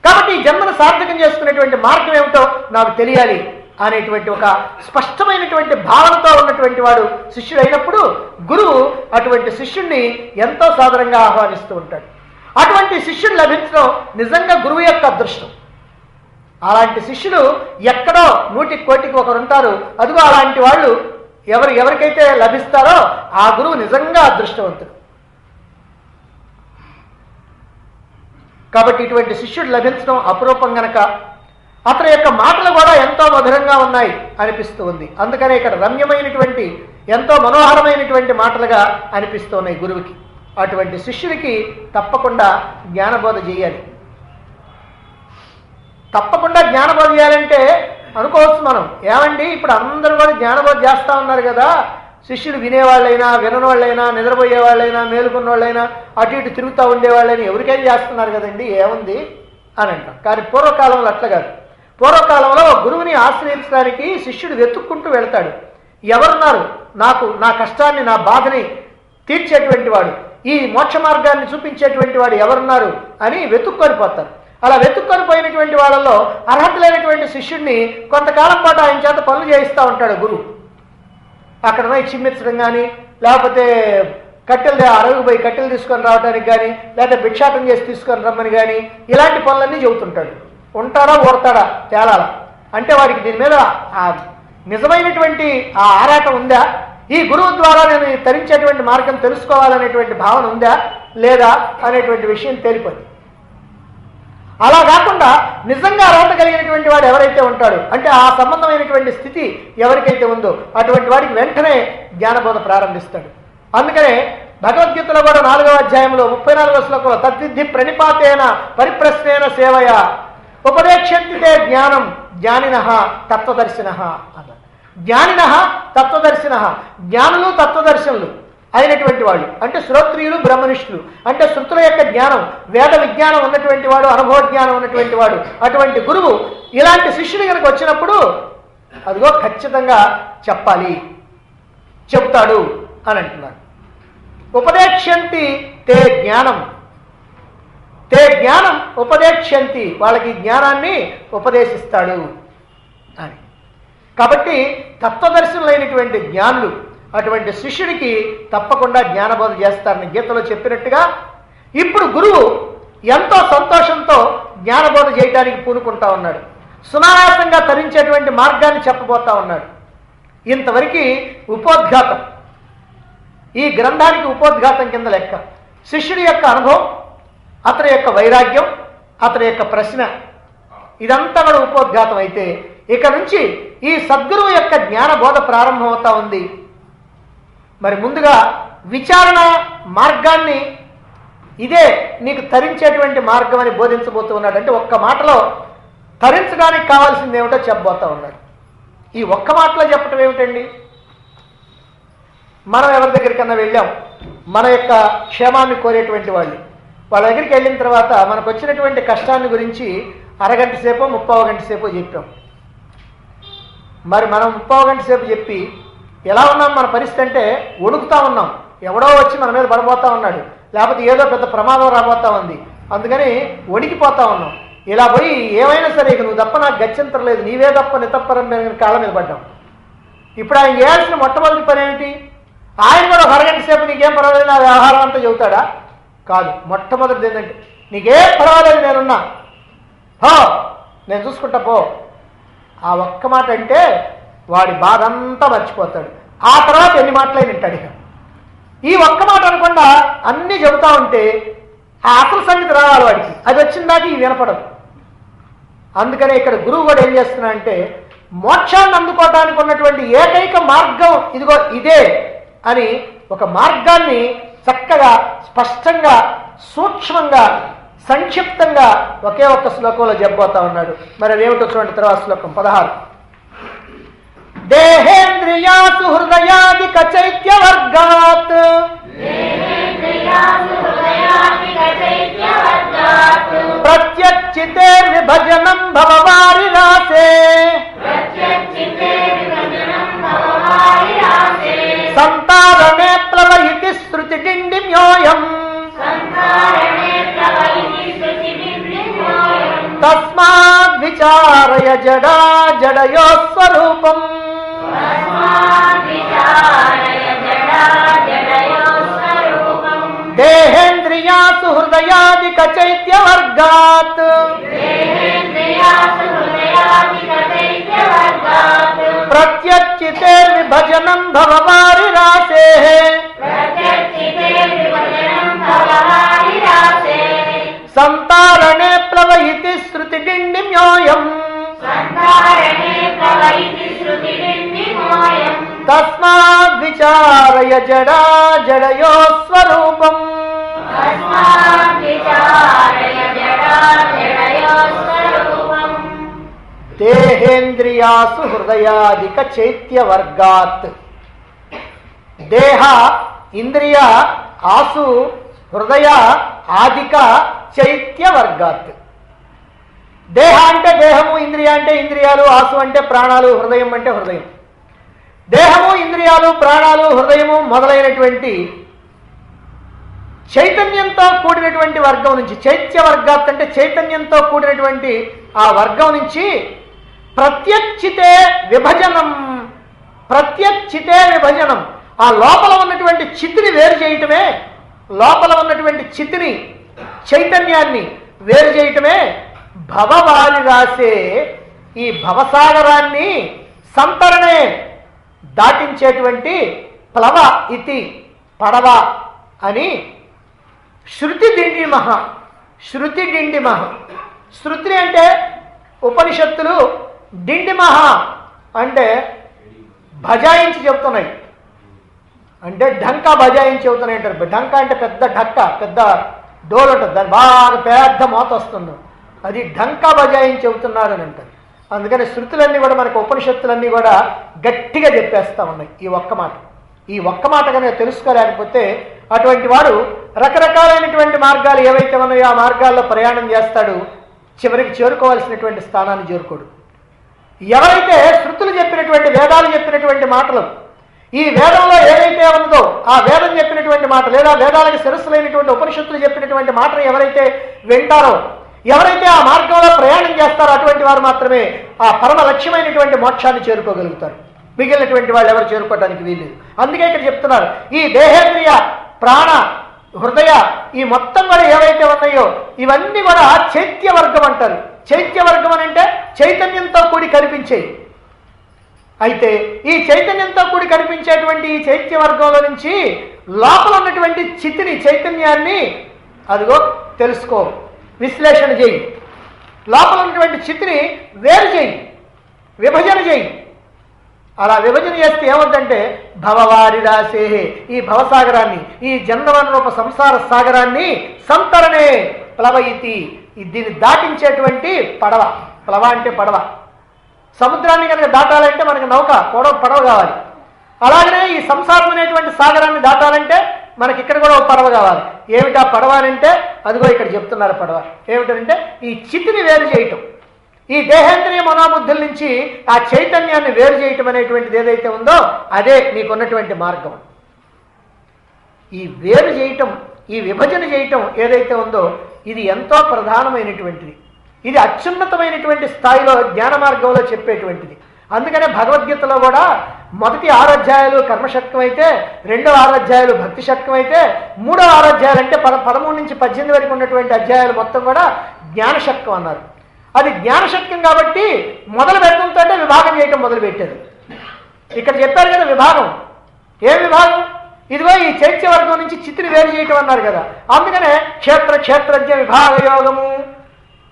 కాబట్టి ఈ జన్మను సార్థకం చేసుకునేటువంటి మార్గం ఏమిటో నాకు తెలియాలి అనేటువంటి ఒక స్పష్టమైనటువంటి భావనతో ఉన్నటువంటి వాడు శిష్యుడు అయినప్పుడు గురువు అటువంటి శిష్యుడిని ఎంతో సాదరంగా ఆహ్వానిస్తూ ఉంటాడు. అటువంటి శిష్యుడు లభించడం నిజంగా గురువు యొక్క అదృష్టం. అలాంటి శిష్యుడు ఎక్కడో 100 కోటికి ఒకరు ఉంటారు. అదిగో అలాంటి వాళ్ళు ఎవరికైతే లభిస్తారో ఆ గురువు నిజంగా అదృష్టవంతుడు. కాబట్టి ఇటువంటి శిష్యుడు లభించడం అపురూపం గనక అతని యొక్క మాటలు కూడా ఎంతో మధురంగా ఉన్నాయి అనిపిస్తూ ఉంది. అందుకనే ఇక్కడ రమ్యమైనటువంటి ఎంతో మనోహరమైనటువంటి మాటలుగా అనిపిస్తున్నాయి గురువుకి. అటువంటి శిష్యుడికి తప్పకుండా జ్ఞానబోధ చేయాలి. తప్పకుండా జ్ఞానబోధ చేయాలంటే అనుకోవచ్చు మనం, ఏమండి ఇప్పుడు అందరూ కూడా జ్ఞానబోధ చేస్తూ ఉన్నారు కదా, శిష్యులు వినేవాళ్ళైనా వినవాళ్ళైనా నిద్రపోయేవాళ్ళైనా మేలుకున్న వాళ్ళైనా అటు ఇటు తిరుగుతూ ఉండేవాళ్ళైనా ఎవరికైనా చేస్తున్నారు కదండి, ఏముంది అని అంటాం. కానీ పూర్వకాలంలో అట్లా కాదు. పూర్వకాలంలో గురువుని ఆశ్రయించడానికి శిష్యుడు వెతుక్కుంటూ వెళ్తాడు. ఎవరున్నారు నాకు నా కష్టాన్ని నా బాధని తీర్చేటువంటి వాడు, ఈ మోక్ష మార్గాన్ని చూపించేటువంటి వాడు ఎవరున్నారు అని వెతుక్కొని పోతారు. అలా వెతుక్కొని పోయినటువంటి వాళ్ళలో అర్హత లేనటువంటి శిష్యుడిని కొంతకాలం పాటు ఆయన చేత పనులు చేయిస్తూ ఉంటాడు గురువు. అక్కడ చిమ్మించడం కానీ, లేకపోతే కట్టెలు అడవికి పోయి కట్టెలు తీసుకొని రావడానికి కానీ, లేకపోతే భిక్షాటం చేసి తీసుకొని రమ్మని కానీ ఇలాంటి పనులన్నీ చెబుతుంటాడు. ఉంటాడా ఓడతాడా తేలాల అంటే వాడికి దీని మీద ఆ నిజమైనటువంటి ఆ ఆరాటం ఉందా, ఈ గురువు ద్వారా నేను తరించేటువంటి మార్గం తెలుసుకోవాలనేటువంటి భావన ఉందా లేదా అనేటువంటి విషయం తేలిపోయింది. అలా కాకుండా నిజంగా అర్హత కలిగినటువంటి వాడు ఎవరైతే ఉంటాడో, అంటే ఆ సంబంధమైనటువంటి స్థితి ఎవరికైతే ఉందో అటువంటి వాడికి వెంటనే జ్ఞానబోధ ప్రారంభిస్తాడు. అందుకనే భగవద్గీతలో కూడా 4వ అధ్యాయంలో 34వ శ్లోకంలో తద్విద్ధి ప్రణిపాతేన పరిప్రశ్నేన సేవయ ఉపదేక్షంతితే జ్ఞానం జ్ఞానినః తత్వదర్శినః అన్నారు. జ్ఞానినః తత్వదర్శినః, జ్ఞానులు తత్వదర్శనులు అయినటువంటి వాళ్ళు అంటే శ్రోత్రియులు బ్రహ్మనిష్ఠులు, అంటే శృతుల యొక్క జ్ఞానం వేద విజ్ఞానం ఉన్నటువంటి వాడు, అనుభవ జ్ఞానం ఉన్నటువంటి వాడు. అటువంటి గురువు ఇలాంటి శిష్యుడు కనుక వచ్చినప్పుడు అదిగో ఖచ్చితంగా చెప్పాలి, చెప్తాడు అని అంటున్నాడు. ఉపదేక్ష్యంతి తే జ్ఞానం, తే జ్ఞానం ఉపదేక్ష్యంతి, వాళ్ళకి జ్ఞానాన్ని ఉపదేశిస్తాడు అని. కాబట్టి తత్వదర్శనులైనటువంటి జ్ఞానులు అటువంటి శిష్యుడికి తప్పకుండా జ్ఞానబోధ చేస్తారని గీతలో చెప్పినట్టుగా ఇప్పుడు గురువు ఎంతో సంతోషంతో జ్ఞానబోధ చేయడానికి పూనుకుంటా ఉన్నాడు. సునాయాసంగా తరించేటువంటి మార్గాన్ని చెప్పబోతా ఉన్నాడు. ఇంతవరకు ఉపోద్ఘాతం, ఈ గ్రంథానికి ఉపోద్ఘాతం కింద లెక్క. శిష్యుడి యొక్క అనుభవం, అతని యొక్క వైరాగ్యం, అతని యొక్క ప్రశ్న, ఇదంతా కూడా ఉపోద్ఘాతం అయితే ఇక నుంచి ఈ సద్గురువు యొక్క జ్ఞానబోధ ప్రారంభమవుతా ఉంది. మరి ముందుగా విచారణ మార్గాన్ని ఇదే నీకు తరించేటువంటి మార్గం అని బోధించబోతూ ఉన్నాడు. అంటే ఒక్క మాటలో తరించడానికి కావాల్సింది ఏమిటో చెప్పబోతా ఉన్నాడు. ఈ ఒక్క మాటలో చెప్పటం ఏమిటండి? మనం ఎవరి దగ్గరికన్నా వెళ్ళాం, మన యొక్క క్షేమాన్ని కోరేటువంటి వాళ్ళు, వాళ్ళ దగ్గరికి వెళ్ళిన తర్వాత మనకు వచ్చినటువంటి కష్టాన్ని గురించి అరగంట సేపో 30 గంట సేపో చెప్పాం. మరి మనం 30 గంట సేపు చెప్పి ఎలా ఉన్నాం, మన పరిస్థితి అంటే వణుకుతా ఉన్నాం, ఎవడో వచ్చి మన మీద పడిపోతా ఉన్నాడు, లేకపోతే ఏదో పెద్ద ప్రమాదం రాబోతా ఉంది, అందుకని వణికిపోతా ఉన్నాం. ఇలా పోయి ఏమైనా సరే ఇక నువ్వు తప్ప నాకు గత్యంతరం లేదు, నీవే తప్ప నితప్పరం మీద కాళ్ళ మీద పడ్డాం. ఇప్పుడు ఆయన చేయాల్సిన మొట్టమొదటి పని ఏమిటి? ఆయన కూడా ఒక అరగంట సేపు నీకేం పర్వాలేదు నా వ్యవహారం అంతా చెబుతాడా? కాదు. మొట్టమొదటిది ఏంటంటే నీకేం పర్వాలేదు నేనున్నా, హో నేను చూసుకుంటా పో. ఆ ఒక్క మాట అంటే వాడి బాధ అంతా మర్చిపోతాడు. ఆ తర్వాత ఎన్ని మాటలైన వింటాడు. ఇక ఈ ఒక్క మాట అనకుండా అన్నీ చెబుతా ఉంటే ఆ అసలు సంగతి రావాలి వాడికి, అది వచ్చిందాక ఈ వినపడదు. అందుకనే ఇక్కడ గురువు కూడా ఏం చేస్తున్నా అంటే మోక్షాన్ని అందుకోవటానికి ఉన్నటువంటి ఏకైక మార్గం ఇదిగో ఇదే అని ఒక మార్గాన్ని చక్కగా స్పష్టంగా సూక్ష్మంగా సంక్షిప్తంగా ఒకే ఒక్క శ్లోకంలో చెప్పబోతా ఉన్నాడు. మరి అదేమిటో చూడండి. తర్వాత శ్లోకం 16. దేహేంద్రియాసు హృదయాదిక చైత్యవర్గాత్ ప్రత్యచ్చితే విభజనం భవవారిరాసే సంతారణే ప్లవయితి శృతి డిండిమ్యోయం తస్మాద్ విచారయ జడా జడయో స్వరూపం. దేహేంద్రియాసు హృదయాదిక చైత్యవర్గాత్ ప్రత్యచ్చితే విభజనం భవవారిరాసే సంతారణే ప్లవయితి శృతి డిండిమ్యోయం తస్మాద్ విచారయ జడా జడయో స్వరూపం. దేహేంద్రియాసు హృదయాదిక చైత్యవర్గాత్. దేహ, ఇంద్రియ, ఆసు, హృదయ, ఆదిక, చైత్య వర్గాత్. దేహ అంటే దేహము, ఇంద్రియ అంటే ఇంద్రియాలు, ఆసు అంటే ప్రాణాలు, హృదయం అంటే హృదయం. దేహము, ఇంద్రియాలు, ప్రాణాలు, హృదయము మొదలైనటువంటి చైతన్యంతో కూడినటువంటి వర్గం నుంచి, చైత్య వర్గాత్ అంటే చైతన్యంతో కూడినటువంటి ఆ వర్గం నుంచి ప్రత్యక్షితే విభజనం, ప్రత్యక్షితే విభజనం, ఆ లోపల ఉన్నటువంటి చితిని వేరు చేయటమే, లోపల ఉన్నటువంటి చితిని, చైతన్యాన్ని వేరు చేయటమే భవవారి రాసే ఈ భవసాగరాన్ని సంతరణే దాటించేటువంటి ప్లవ ఇతి పడవ అని శృతి డిండిమహ. శృతి డిండిమహ, శృతి అంటే ఉపనిషత్తులు, డిండిమహ అంటే భజాయించి చెప్తున్నాయి, అంటే ఢంకా బజాయించి చెబుతున్నాయి అంటారు. ఢంకా అంటే పెద్ద ఢక్క, పెద్ద డోర్ ఉంటుంది, దాని బాగా పెద్ద మోత వస్తుంది, అది ఢంకా బజాయించి చెబుతున్నారు అని అంటారు. అందుకని శృతులన్నీ కూడా మనకు, ఉపనిషత్తులన్నీ కూడా గట్టిగా చెప్పేస్తూ ఉన్నాయి ఈ ఒక్క మాట. ఈ ఒక్క మాట కనుక తెలుసుకోలేకపోతే అటువంటి వాడు రకరకాలైనటువంటి మార్గాలు ఏవైతే ఉన్నాయో ఆ మార్గాల్లో ప్రయాణం చేస్తాడు, చివరికి చేరుకోవాల్సినటువంటి స్థానాన్ని చేరుకోడు. ఎవరైతే శృతులు చెప్పినటువంటి, వేదాలు చెప్పినటువంటి మాటలు, ఈ వేదంలో ఏదైతే ఉన్నదో ఆ వేదం చెప్పినటువంటి మాట, లేదా వేదాలకు శిరస్సులైనటువంటి ఉపనిషత్తులు చెప్పినటువంటి మాటను ఎవరైతే వింటారో, ఎవరైతే ఆ మార్గంలో ప్రయాణం చేస్తారో అటువంటి వారు మాత్రమే ఆ పరమ లక్ష్యమైనటువంటి మోక్షాన్ని చేరుకోగలుగుతారు. మిగిలినటువంటి వాళ్ళు ఎవరు చేరుకోవడానికి వీల్లేదు. అందుకే ఇక్కడ చెప్తున్నారు, ఈ దేహేంద్రియ, ప్రాణ, హృదయ ఈ మొత్తం కూడా ఏవైతే ఉన్నాయో ఇవన్నీ కూడా చైత్య వర్గం అంటారు. చైత్య వర్గం అని అంటే చైతన్యంతో కూడి కనిపించేవి. అయితే ఈ చైతన్యంతో కూడి కనిపించేటువంటి ఈ చైత్య వర్గంలో నుంచి లోపల ఉన్నటువంటి చితిని, చైతన్యాన్ని అదిగో తెలుసుకో, విశ్లేషణ చేయి, లోపల ఉన్నటువంటి చితిని వేరు చేయి, విభజన చేయి. అలా విభజన చేస్తే ఏమవుతుందంటే భవవారి రాసే, ఈ భవసాగరాన్ని, ఈ జన్మవనరూప సంసార సాగరాన్ని సంతరణే ప్లవయితి, దీన్ని దాటించేటువంటి పడవ. ప్లవ అంటే పడవ. సముద్రాన్ని కనుక దాటాలంటే మనకు నౌక, పడవ కావాలి. అలాగనే ఈ సంసారం అనేటువంటి సాగరాన్ని దాటాలంటే మనకి ఇక్కడ కూడా ఒక పడవ కావాలి. ఏమిటా పడవ అంటే అదిగో ఇక్కడ చెప్తున్నారు పడవ ఏమిటంటే ఈ చితిని వేరు చేయటం, ఈ దేహేంద్రియ మనోబుద్ధుల నుంచి ఆ చైతన్యాన్ని వేరు చేయటం అనేటువంటిది ఏదైతే ఉందో అదే నీకున్నటువంటి మార్గం. ఈ వేరు చేయటం, ఈ విభజన చేయటం ఏదైతే ఉందో ఇది ఎంతో ప్రధానమైనటువంటిది. ఇది అత్యున్నతమైనటువంటి స్థాయిలో జ్ఞాన మార్గంలో చెప్పేటువంటిది. అందుకనే భగవద్గీతలో కూడా మొదటి 6 అధ్యాయాలు కర్మషట్కం అయితే, రెండవ 6 అధ్యాయాలు భక్తి షట్కం అయితే, మూడవ 6 అధ్యాయాలు అంటే 13 నుంచి 18 వరకు ఉన్నటువంటి అధ్యాయాలు మొత్తం కూడా జ్ఞాన షట్కం అన్నారు. అది జ్ఞాన షట్కం కాబట్టి మొదలు పెట్టడంతో విభాగం చేయటం మొదలుపెట్టారు. ఇక్కడ చెప్పారు కదా విభాగం. ఏ విభాగం? ఇదిగో ఈ చైత్య వర్గం నుంచి చితిని వేరు చేయటం అన్నారు కదా. అందుకనే క్షేత్రజ్ఞ విభాగ యోగము,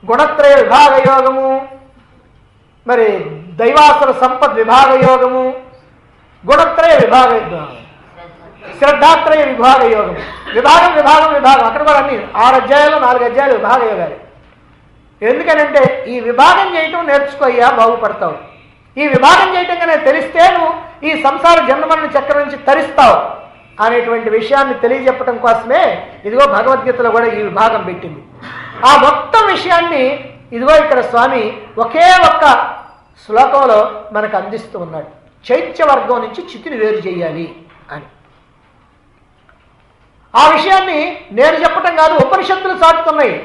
గుణత్రయ విభాగ యోగము, మరి దైవాసుర సంపద్ విభాగ యోగము, గుణత్రయ విభాగ, శ్రద్ధాత్రయ విభాగ యోగము, విభాగం విభాగం విభాగం. అక్కడ కూడా అన్ని 6 అధ్యాయాలు 4 అధ్యాయాలు విభాగ యోగాలు. ఎందుకనంటే ఈ విభాగం చేయటం నేర్చుకోయ్యా, బాగుపడతావు. ఈ విభాగం చేయటం కనుక తెలిస్తే నువ్వు ఈ సంసార జన్మరణ చక్రం నుంచి తరిస్తావు అనేటువంటి విషయాన్ని తెలియజెప్పడం కోసమే ఇదిగో భగవద్గీతలో కూడా ఈ విభాగం పెట్టింది. ఆ మొత్తం విషయాన్ని ఇదిగో ఇక్కడ స్వామి ఒకే ఒక్క శ్లోకంలో మనకు అందిస్తూ ఉన్నాడు. చైత్య వర్గం నుంచి చితిని వేరు చేయాలి అని. ఆ విషయాన్ని నేను చెప్పటం కాదు, ఉపనిషత్తులు చాటుతున్నాయి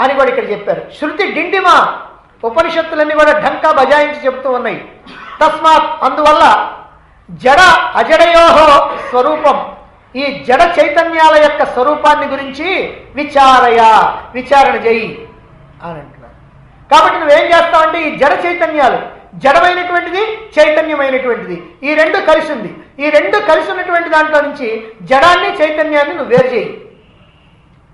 అని కూడా ఇక్కడ చెప్పారు. శృతి డిండిమ, ఉపనిషత్తులన్నీ కూడా ఢంకా బజాయించి చెబుతూ ఉన్నాయి. తస్మాత్, అందువల్ల జడ అజడయోహో స్వరూపం, ఈ జడ చైతన్యాల యొక్క స్వరూపాన్ని గురించి విచారణ చేయి అని అంటున్నారు. కాబట్టి నువ్వేం చేస్తావంటే ఈ జడ చైతన్యాలు, జడమైనటువంటిది చైతన్యమైనటువంటిది, ఈ రెండు కలిసి ఉంది. ఈ రెండు కలిసి ఉన్నటువంటి దాంట్లో నుంచి జడాన్ని చైతన్యాన్ని నువ్వు వేరు చేయి.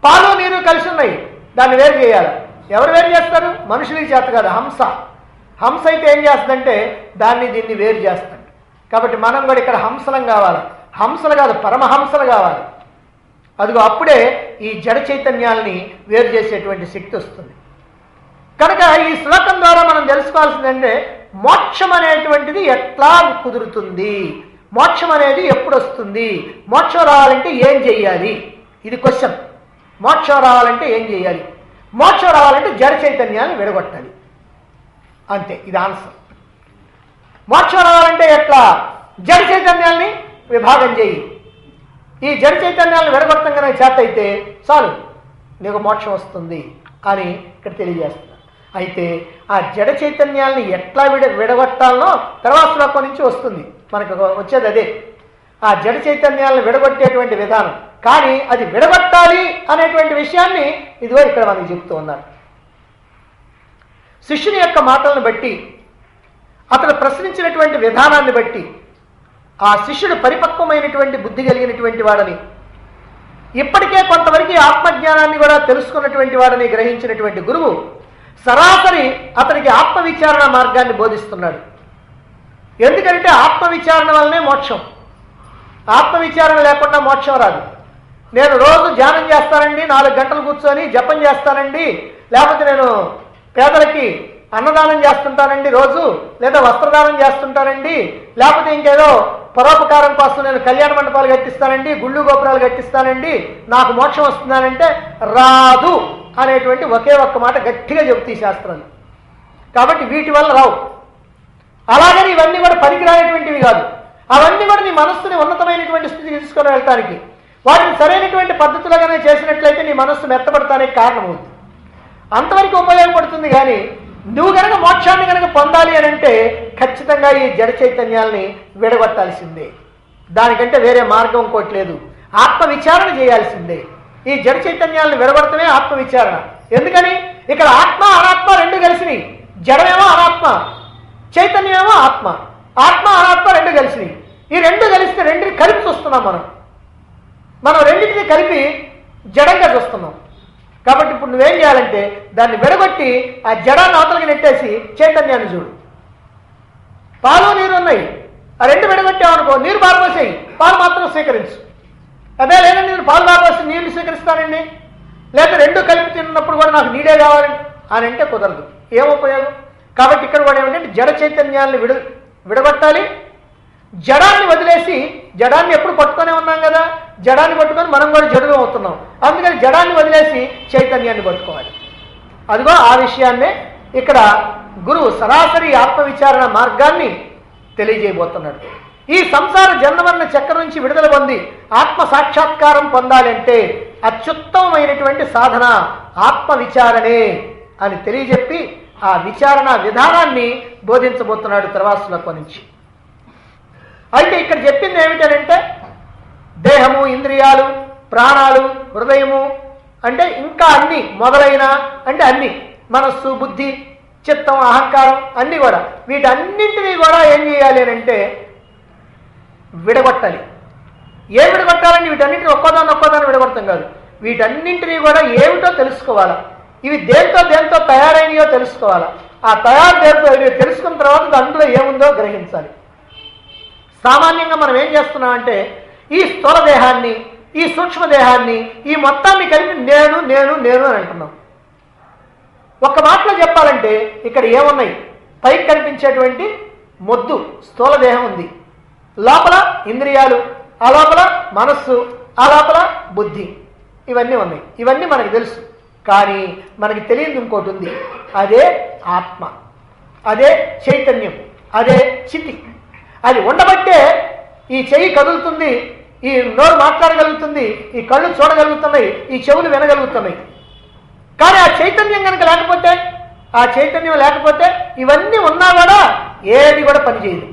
పాలు నీరు కలిసి ఉన్నాయి, దాన్ని వేరు చేయాలి. ఎవరు వేరు చేస్తారు? మనుషులకి చేత కాదు, హంస. హంస అయితే ఏం చేస్తుందంటే దాన్ని దీన్ని వేరు చేస్తుంది. కాబట్టి మనం కూడా ఇక్కడ హంసలం కావాలి, హంసలు కాదు పరమహంసలు కావాలి. అదిగో అప్పుడే ఈ జడ చైతన్యాలని వేరు చేసేటువంటి శక్తి వస్తుంది. కనుక ఈ శ్లోకం ద్వారా మనం తెలుసుకోవాల్సిందంటే మోక్షం అనేటువంటిది ఎట్లా కుదురుతుంది, మోక్షం అనేది ఎప్పుడు వస్తుంది, మోక్షం రావాలంటే ఏం చెయ్యాలి, ఇది క్వశ్చన్. మోక్షం రావాలంటే ఏం చేయాలి? మోక్షం రావాలంటే జడ చైతన్యాన్ని విడగొట్టాలి, అంతే. ఇది ఆన్సర్. మోక్షం రావాలంటే ఎట్లా? జడ చైతన్యాల్ని విభాగం చేయి. ఈ జడ చైతన్యాలను విడగొట్టడం కనుక చేత అయితే చాలు, నీకు మోక్షం వస్తుంది అని ఇక్కడ తెలియజేస్తున్నారు. అయితే ఆ జడ చైతన్యాల్ని ఎట్లా విడగొట్టాలనో తర్వాత శ్లోకం నుంచి వస్తుంది, మనకు వచ్చేది అదే. ఆ జడ చైతన్యాలను విడగొట్టేటువంటి విధానం. కానీ అది విడగొట్టాలి అనేటువంటి విషయాన్ని ఇదిగో ఇక్కడ మనకి చెప్తూ ఉన్నారు. శిష్యుని యొక్క మాటలను బట్టి, అతను ప్రశ్నించినటువంటి విధానాన్ని బట్టి ఆ శిష్యుడు పరిపక్వమైనటువంటి బుద్ధి కలిగినటువంటి వాడని, ఇప్పటికే కొంతవరకు ఆత్మజ్ఞానాన్ని కూడా తెలుసుకున్నటువంటి వాడని గ్రహించినటువంటి గురువు సరాసరి అతనికి ఆత్మవిచారణ మార్గాన్ని బోధిస్తున్నాడు. ఎందుకంటే ఆత్మవిచారణ వల్లనే మోక్షం. ఆత్మవిచారణ లేకుండా మోక్షం రాదు. నేను రోజు ధ్యానం చేస్తానండి, 4 గంటలు కూర్చొని జపం చేస్తానండి, లేకపోతే నేను పేదలకి అన్నదానం చేస్తుంటానండి రోజు, లేదా వస్త్రదానం చేస్తుంటానండి, లేకపోతే ఇంకేదో పరోపకారం కోసం నేను కళ్యాణ మండపాలు కట్టిస్తానండి, గుళ్ళు గోపురాలు కట్టిస్తానండి, నాకు మోక్షం వస్తుందానంటే రాదు అనేటువంటి ఒకే ఒక్క మాట గట్టిగా చెబుతాయి శాస్త్రాలు. కాబట్టి వీటి వల్ల రావు. అలాగని ఇవన్నీ కూడా పనికిరానటువంటివి కాదు. అవన్నీ కూడా నీ మనస్సుని ఉన్నతమైనటువంటి స్థితికి తీసుకొని వెళ్ళటానికి, వాటిని సరైనటువంటి పద్ధతిలోగానే చేసినట్లయితే నీ మనస్సు మెత్తపడటానికి కారణమవుతుంది. అంతవరకు ఉపయోగపడుతుంది. కానీ నువ్వు కనుక మోక్షాన్ని కనుక పొందాలి అని అంటే ఖచ్చితంగా ఈ జడ చైతన్యాల్ని విడగొట్టాల్సిందే. దానికంటే వేరే మార్గం ఇంకోటి లేదు. ఆత్మవిచారణ చేయాల్సిందే. ఈ జడ చైతన్యాలను విడగొడటమే ఆత్మవిచారణ. ఎందుకని? ఇక్కడ ఆత్మ అనాత్మ రెండు కలిసినాయి. జడమేమో అనాత్మ, చైతన్యమేమో ఆత్మ. ఆత్మ అనాత్మ రెండు కలిసినాయి. ఈ రెండు కలిస్తే రెండింటిని కలిపి చూస్తున్నాం మనం రెండింటిని కలిపి జడంగా చూస్తున్నాం. కాబట్టి ఇప్పుడు నువ్వేం చేయాలంటే దాన్ని విడగొట్టి ఆ జడాన్ని అవతలకి నెట్టేసి చైతన్యాన్ని చూడు. పాలు నీరు ఉన్నాయి, ఆ రెండు విడగొట్టామనుకో, నీరు బారబోసేయి, పాలు మాత్రం స్వీకరించు. అదే లేదండి నేను పాలు బారబోసి నీళ్లు స్వీకరిస్తానండి, లేదా రెండు కలిపి తిన్నప్పుడు కూడా నాకు నీడే కావాలండి అని అంటే కుదరదు. ఏం ఉపయోగం? కాబట్టి ఇక్కడ కూడా ఏమిటంటే జడ చైతన్యాన్ని విడగొట్టాలి. జడాన్ని వదిలేసి, జడాన్ని ఎప్పుడు పట్టుకొనే ఉన్నాం కదా, జడాన్ని పట్టుకొని మనం కూడా జడుగా అవుతున్నాం. అందుకని జడాన్ని వదిలేసి చైతన్యాన్ని పట్టుకోవాలి. అదిగో ఆ విషయాన్నే ఇక్కడ గురువు సరాసరి ఆత్మవిచారణ మార్గాన్ని తెలియజేయబోతున్నాడు. ఈ సంసార జన్మమరణ చక్రం నుంచి విడుదల పొంది ఆత్మ సాక్షాత్కారం పొందాలంటే అత్యుత్తమమైనటువంటి సాధన ఆత్మవిచారణే అని తెలియజెప్పి ఆ విచారణ విధానాన్ని బోధించబోతున్నాడు తర్వాత శ్లోకం నుంచి. అయితే ఇక్కడ చెప్పింది ఏమిటనంటే దేహము, ఇంద్రియాలు, ప్రాణాలు, హృదయము అంటే ఇంకా అన్ని మొదలైన అంటే అన్ని మనస్సు, బుద్ధి, చిత్తం, అహంకారం అన్నీ కూడా వీటన్నింటినీ కూడా ఏం చేయాలి అని అంటే విడగొట్టాలి. ఏం విడగొట్టాలండి? వీటన్నింటినీ ఒక్కోదాన్ని విడగొడతాం కాదు. వీటన్నింటినీ కూడా ఏమిటో తెలుసుకోవాలా, ఇవి దేంతో తయారైనయో తెలుసుకోవాలా. ఆ తయారు తెలుసుకున్న తర్వాత అందులో ఏముందో గ్రహించాలి. సామాన్యంగా మనం ఏం చేస్తున్నామంటే ఈ స్థూల దేహాన్ని, ఈ సూక్ష్మదేహాన్ని, ఈ మొత్తాన్ని కలిపి నేను నేను నేను అని అంటున్నాం. ఒక్క మాటలో చెప్పాలంటే ఇక్కడ ఏమున్నాయి? పైకి కనిపించేటువంటి మొద్దు స్థూల దేహం ఉంది, లోపల ఇంద్రియాలు, ఆ లోపల మనస్సు, ఆ లోపల బుద్ధి, ఇవన్నీ ఉన్నాయి. ఇవన్నీ మనకు తెలుసు. కానీ మనకి తెలియదు ఇంకోటి ఉంది, అదే ఆత్మ, అదే చైతన్యం, అదే చితి. అది ఉండబట్టే ఈ చెయ్యి కదులుతుంది, ఈ నోరు మాట్లాడగలుగుతుంది, ఈ కళ్ళు చూడగలుగుతున్నాయి, ఈ చెవులు వినగలుగుతున్నాయి. కానీ ఆ చైతన్యం కనుక లేకపోతే, ఆ చైతన్యం లేకపోతే ఇవన్నీ ఉన్నా కూడా ఏది కూడా పనిచేయదు.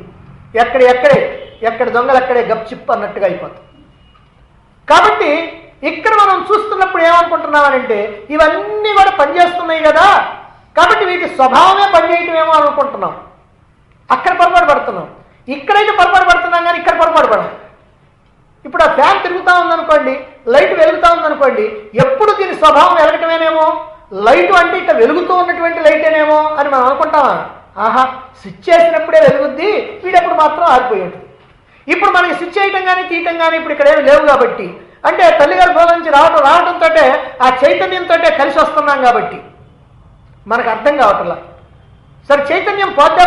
ఎక్కడ దొంగలు అక్కడే గప్చిప్ అన్నట్టుగా అయిపోతుంది. కాబట్టి ఇక్కడ మనం చూస్తున్నప్పుడు ఏమనుకుంటున్నామనంటే ఇవన్నీ కూడా పనిచేస్తున్నాయి కదా, కాబట్టి వీటి స్వభావమే పనిచేయటమేమో అనుకుంటున్నాం. అక్కడ పొరపాటు పడుతున్నాం. ఇక్కడైతే పొరపాటు పడుతున్నాం కానీ ఇక్కడ పొరపాటు పడం. ఇప్పుడు ఆ ఫ్యాన్ తిరుగుతూ ఉందనుకోండి, లైట్ వెలుగుతూ ఉందనుకోండి, ఎప్పుడు దీని స్వభావం వెలగటమేనేమో, లైటు అంటే ఇట్లా వెలుగుతూ ఉన్నటువంటి లైటేనేమో అని మనం అనుకుంటామా? ఆహా, స్విచ్ చేసినప్పుడే వెలుగుద్ది, వీడప్పుడు మాత్రం ఆరిపోయి ఉంటుంది. ఇప్పుడు మనకి స్విచ్ చేయటం కానీ తీయటం కానీ ఇప్పుడు ఇక్కడ ఏమి లేవు కాబట్టి, అంటే తల్లిగారి బోధ నుంచి రావడంతో ఆ చైతన్యంతో కలిసి వస్తున్నాం కాబట్టి మనకు అర్థం కావట్లా. సరే చైతన్యం పోద్దా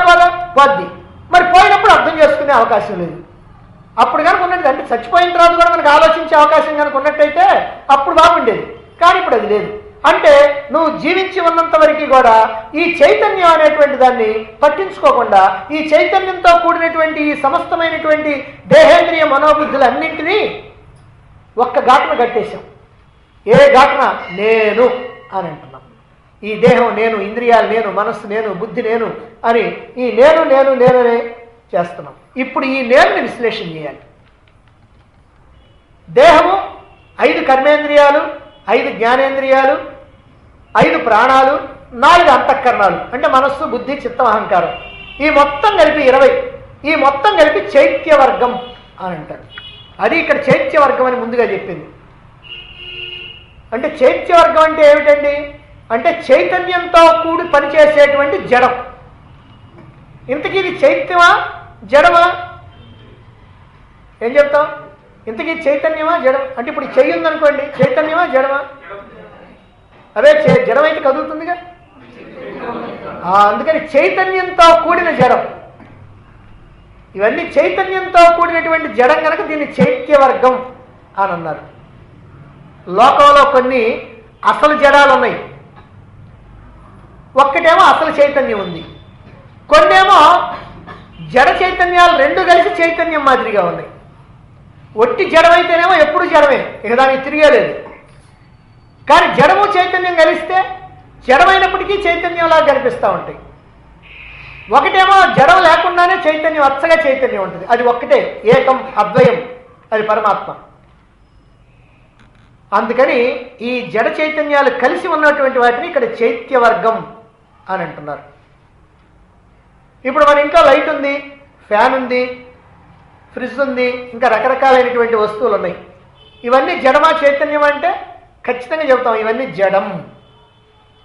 పోద్ది, మరి పోయినప్పుడు అర్థం చేసుకునే అవకాశం లేదు. అప్పుడు కనుక ఉన్నట్టు అంటే చచ్చిపోయిన తర్వాత కూడా మనకు ఆలోచించే అవకాశం కనుక ఉన్నట్టయితే అప్పుడు బాగుండేది. కానీ ఇప్పుడు అది లేదు. అంటే నువ్వు జీవించి ఉన్నంత వరకు కూడా ఈ చైతన్యం అనేటువంటి దాన్ని పట్టించుకోకుండా ఈ చైతన్యంతో కూడినటువంటి ఈ సమస్తమైనటువంటి దేహేంద్రియ మనోబుద్ధులన్నింటినీ ఒక్క ఘాటన కట్టేశాం. ఏ ఘాటన? నేను అని అంటున్నాం. ఈ దేహం నేను, ఇంద్రియాలు నేను, మనస్సు నేను, బుద్ధి నేను అని ఈ నేను నేను నేననే చేస్తున్నాం. ఇప్పుడు ఈ నేనుని విశ్లేషణ చేయాలి. దేహము 5 కర్మేంద్రియాలు, 5 జ్ఞానేంద్రియాలు, 5 ప్రాణాలు, 4 అంతఃకరణాలు అంటే మనస్సు, బుద్ధి, చిత్తం, అహంకారం. ఈ మొత్తం కలిపి 20. ఈ మొత్తం కలిపి చైత్యవర్గం అని అంటారు. అది ఇక్కడ చైత్యవర్గం అని ముందుగా చెప్పింది. అంటే చైత్యవర్గం అంటే ఏమిటండి? అంటే చైతన్యంతో కూడి పనిచేసేటువంటి జడం. ఇంతకీ ఇది చైత్యమా జడమా? ఏం చెప్తాం? ఇంతకీ చైతన్యమా జడం? అంటే ఇప్పుడు చెయ్యి ఉందనుకోండి, చైతన్యమా జడమా? అదే జడమైతే కదులుతుందిగా. అందుకని చైతన్యంతో కూడిన జడం. ఇవన్నీ చైతన్యంతో కూడినటువంటి జడం కనుక దీన్ని చైత్యవర్గం అని అన్నారు. లోకంలో కొన్ని అసలు జడాలు ఉన్నాయి, ఒక్కటేమో అసలు చైతన్యం ఉంది, కొన్నేమో జడ చైతన్యాలు రెండు కలిసి చైతన్యం మాదిరిగా ఉన్నాయి. ఒట్టి జడమైతేనేమో ఎప్పుడు జడమే, ఇక దానికి తిరిగేలేదు. కానీ జడము చైతన్యం కలిస్తే జడమైనప్పటికీ చైతన్యంలా కనిపిస్తూ ఉంటాయి. ఒకటేమో జడం లేకుండానే చైతన్యం, అచ్చగా చైతన్యం ఉంటుంది. అది ఒక్కటే, ఏకం, అద్వయం, అది పరమాత్మ. అందుకని ఈ జడ చైతన్యాలు కలిసి ఉన్నటువంటి వాటిని ఇక్కడ చైత్యవర్గం అని అంటున్నారు. ఇప్పుడు మన ఇంట్లో లైట్ ఉంది, ఫ్యాన్ ఉంది, ఫ్రిడ్జ్ ఉంది, ఇంకా రకరకాలైనటువంటి వస్తువులు ఉన్నాయి. ఇవన్నీ జడమా చైతన్యం అంటే ఖచ్చితంగా చెబుతాం ఇవన్నీ జడం.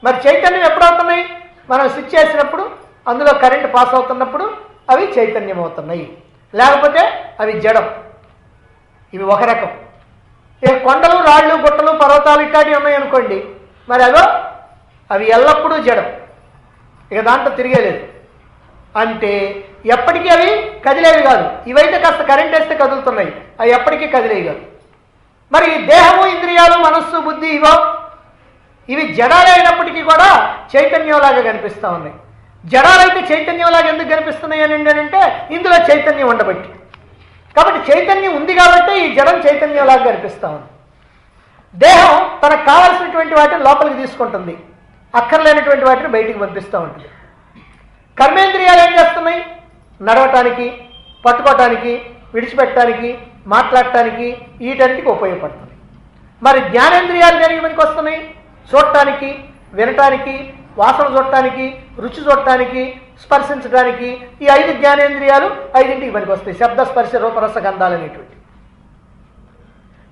మరి చైతన్యం ఎప్పుడు అవుతున్నాయి? మనం స్విచ్ చేసినప్పుడు, అందులో కరెంట్ పాస్ అవుతున్నప్పుడు అవి చైతన్యం అవుతున్నాయి, లేకపోతే అవి జడం. ఇవి ఒక రకం. ఇక కొండలు, రాళ్ళు, గుట్టలు, పర్వతాలు ఇట్లాంటివి ఉన్నాయి అనుకోండి, మరి అవి ఎల్లప్పుడూ జడం, ఇక దాంట్లో తిరిగేలేదు. అంటే ఎప్పటికీ అవి కదిలేవి కాదు. ఇవైతే కాస్త కరెంట్ వేస్తే కదులుతున్నాయి, అవి ఎప్పటికీ కదిలేవి కాదు. మరి దేహము, ఇంద్రియాలు, మనస్సు, బుద్ధి ఇవి జడాలే అయినప్పటికీ కూడా చైతన్యంలాగా కనిపిస్తూ ఉన్నాయి. జడాలైతే చైతన్యంలాగా ఎందుకు కనిపిస్తున్నాయి అని అంటే ఇందులో చైతన్యం ఉండబట్టి. కాబట్టి చైతన్యం ఉంది కాబట్టి ఈ జడం చైతన్యంలాగా కనిపిస్తూ ఉంది. దేహం తనకు కావలసినటువంటి వాటిని లోపలికి తీసుకుంటుంది, అక్కర్లేనటువంటి వాటిని బయటికి పంపిస్తూ ఉంటుంది. కర్మేంద్రియాలు ఏం చేస్తున్నాయి? నడవటానికి, పట్టుకోవటానికి, విడిచిపెట్టడానికి, మాట్లాడటానికి, వీటన్నిటికి ఉపయోగపడుతుంది. మరి జ్ఞానేంద్రియాలు దేనికి పనికి వస్తున్నాయి? చూడటానికి, వినటానికి, వాసన చూడటానికి, రుచి చూడటానికి, స్పర్శించడానికి. ఈ 5 జ్ఞానేంద్రియాలు 5ంటికి పనికి వస్తాయి, శబ్ద, స్పర్శ, రూపరస, గంధాలు అనేటువంటి.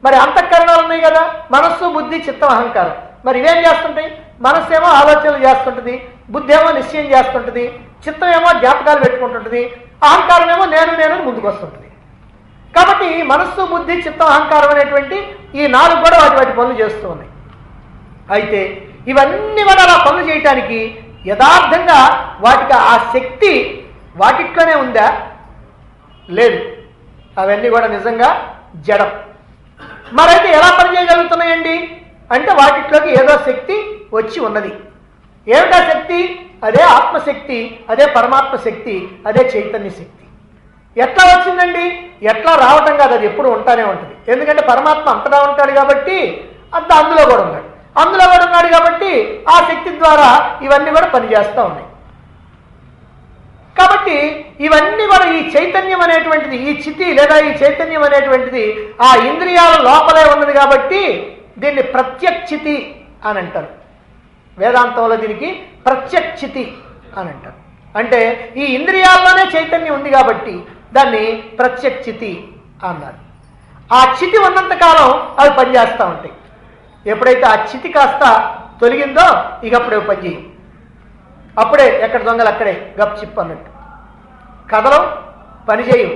మరి అంతఃకరణాలు ఉన్నాయి కదా, మనస్సు, బుద్ధి, చిత్తం, అహంకారం. మరి ఇవేం చేస్తుంటాయి? మనస్సు ఏమో ఆలోచనలు చేస్తుంటుంది, బుద్ధి ఏమో నిశ్చయం చేస్తుంటుంది, చిత్తం ఏమో జ్ఞాపకాలు పెట్టుకుంటుంటుంది, అహంకారం ఏమో నేను నేను ముందుకు వస్తుంటుంది. కాబట్టి మనస్సు, బుద్ధి, చిత్తం, అహంకారం అనేటువంటి ఈ 4 కూడా వాటి పనులు చేస్తూ ఉన్నాయి. అయితే ఇవన్నీ కూడా అలా పనులు చేయటానికి యథార్థంగా వాటికి ఆ శక్తి వాటిట్లోనే ఉందా? లేదు, అవన్నీ కూడా నిజంగా జడం. మరైతే ఎలా పనిచేయగలుగుతున్నాయండి అంటే వాటిట్లోకి ఏదో శక్తి వచ్చి ఉన్నది. ఏమిటా శక్తి? అదే ఆత్మశక్తి, అదే పరమాత్మ శక్తి, అదే చైతన్య శక్తి. ఎట్లా వచ్చిందండి? ఎట్లా రావటం కాదు, అది ఎప్పుడు ఉంటానే ఉంటుంది. ఎందుకంటే పరమాత్మ అంతటా ఉంటాడు కాబట్టి అందులో కూడా ఉన్నాడు. అందులో కూడా ఉన్నాడు కాబట్టి ఆ శక్తి ద్వారా ఇవన్నీ కూడా పనిచేస్తూ ఉన్నాయి. కాబట్టి ఇవన్నీ కూడా ఈ చైతన్యం అనేటువంటిది, ఈ చితి లేదా ఈ చైతన్యం అనేటువంటిది ఆ ఇంద్రియాల లోపలే ఉన్నది కాబట్టి దీన్ని ప్రత్యక్షితి అని అంటారు. వేదాంతంలో దీనికి ప్రత్యక్షితి అని అంటారు. అంటే ఈ ఇంద్రియాల్లోనే చైతన్యం ఉంది కాబట్టి దాన్ని ప్రత్యక్షితి అన్నారు. ఆ చితి ఉన్నంతకాలం అవి పనిచేస్తూ ఉంటాయి. ఎప్పుడైతే ఆ చితి కాస్త తొలగిందో ఇక అప్పుడే పనిచేయి. అప్పుడే ఎక్కడ దొంగలు అక్కడే గప్ చిప్ అన్నట్టు. కథలో పనిచేయవు.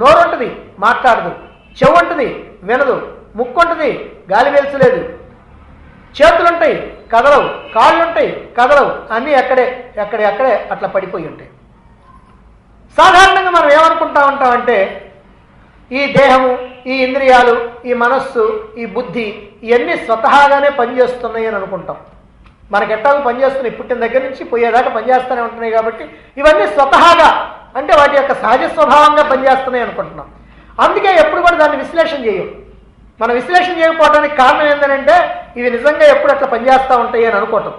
నోరు ఉంటుంది, మాట్లాడదు. చెవు ఉంటుంది, వినదు. ముక్కు ఉంటుంది, గాలి వెలుచలేదు. చేతులుంటాయి, కదలవు. కాళ్ళుంటాయి, కదలవు. అన్నీ అక్కడే అట్లా పడిపోయి ఉంటాయి. సాధారణంగా మనం ఏమనుకుంటా ఉంటామంటే ఈ దేహము, ఈ ఇంద్రియాలు, ఈ మనస్సు, ఈ బుద్ధి ఇవన్నీ స్వతహాగానే పనిచేస్తున్నాయి అని అనుకుంటాం. మనకి ఎట్టాగు పనిచేస్తున్నాయి, పుట్టిన దగ్గర నుంచి పోయేదాకా పనిచేస్తూనే ఉంటున్నాయి కాబట్టి ఇవన్నీ స్వతహాగా అంటే వాటి యొక్క సహజ స్వభావంగా పనిచేస్తున్నాయి అనుకుంటున్నాం. అందుకే ఎప్పుడు కూడా దాన్ని విశ్లేషణ చేయం. మనం విశ్లేషణ చేయకపోవడానికి కారణం ఏంటంటే ఇవి నిజంగా ఎప్పుడు అట్లా పనిచేస్తూ ఉంటాయి అని అనుకోవటం.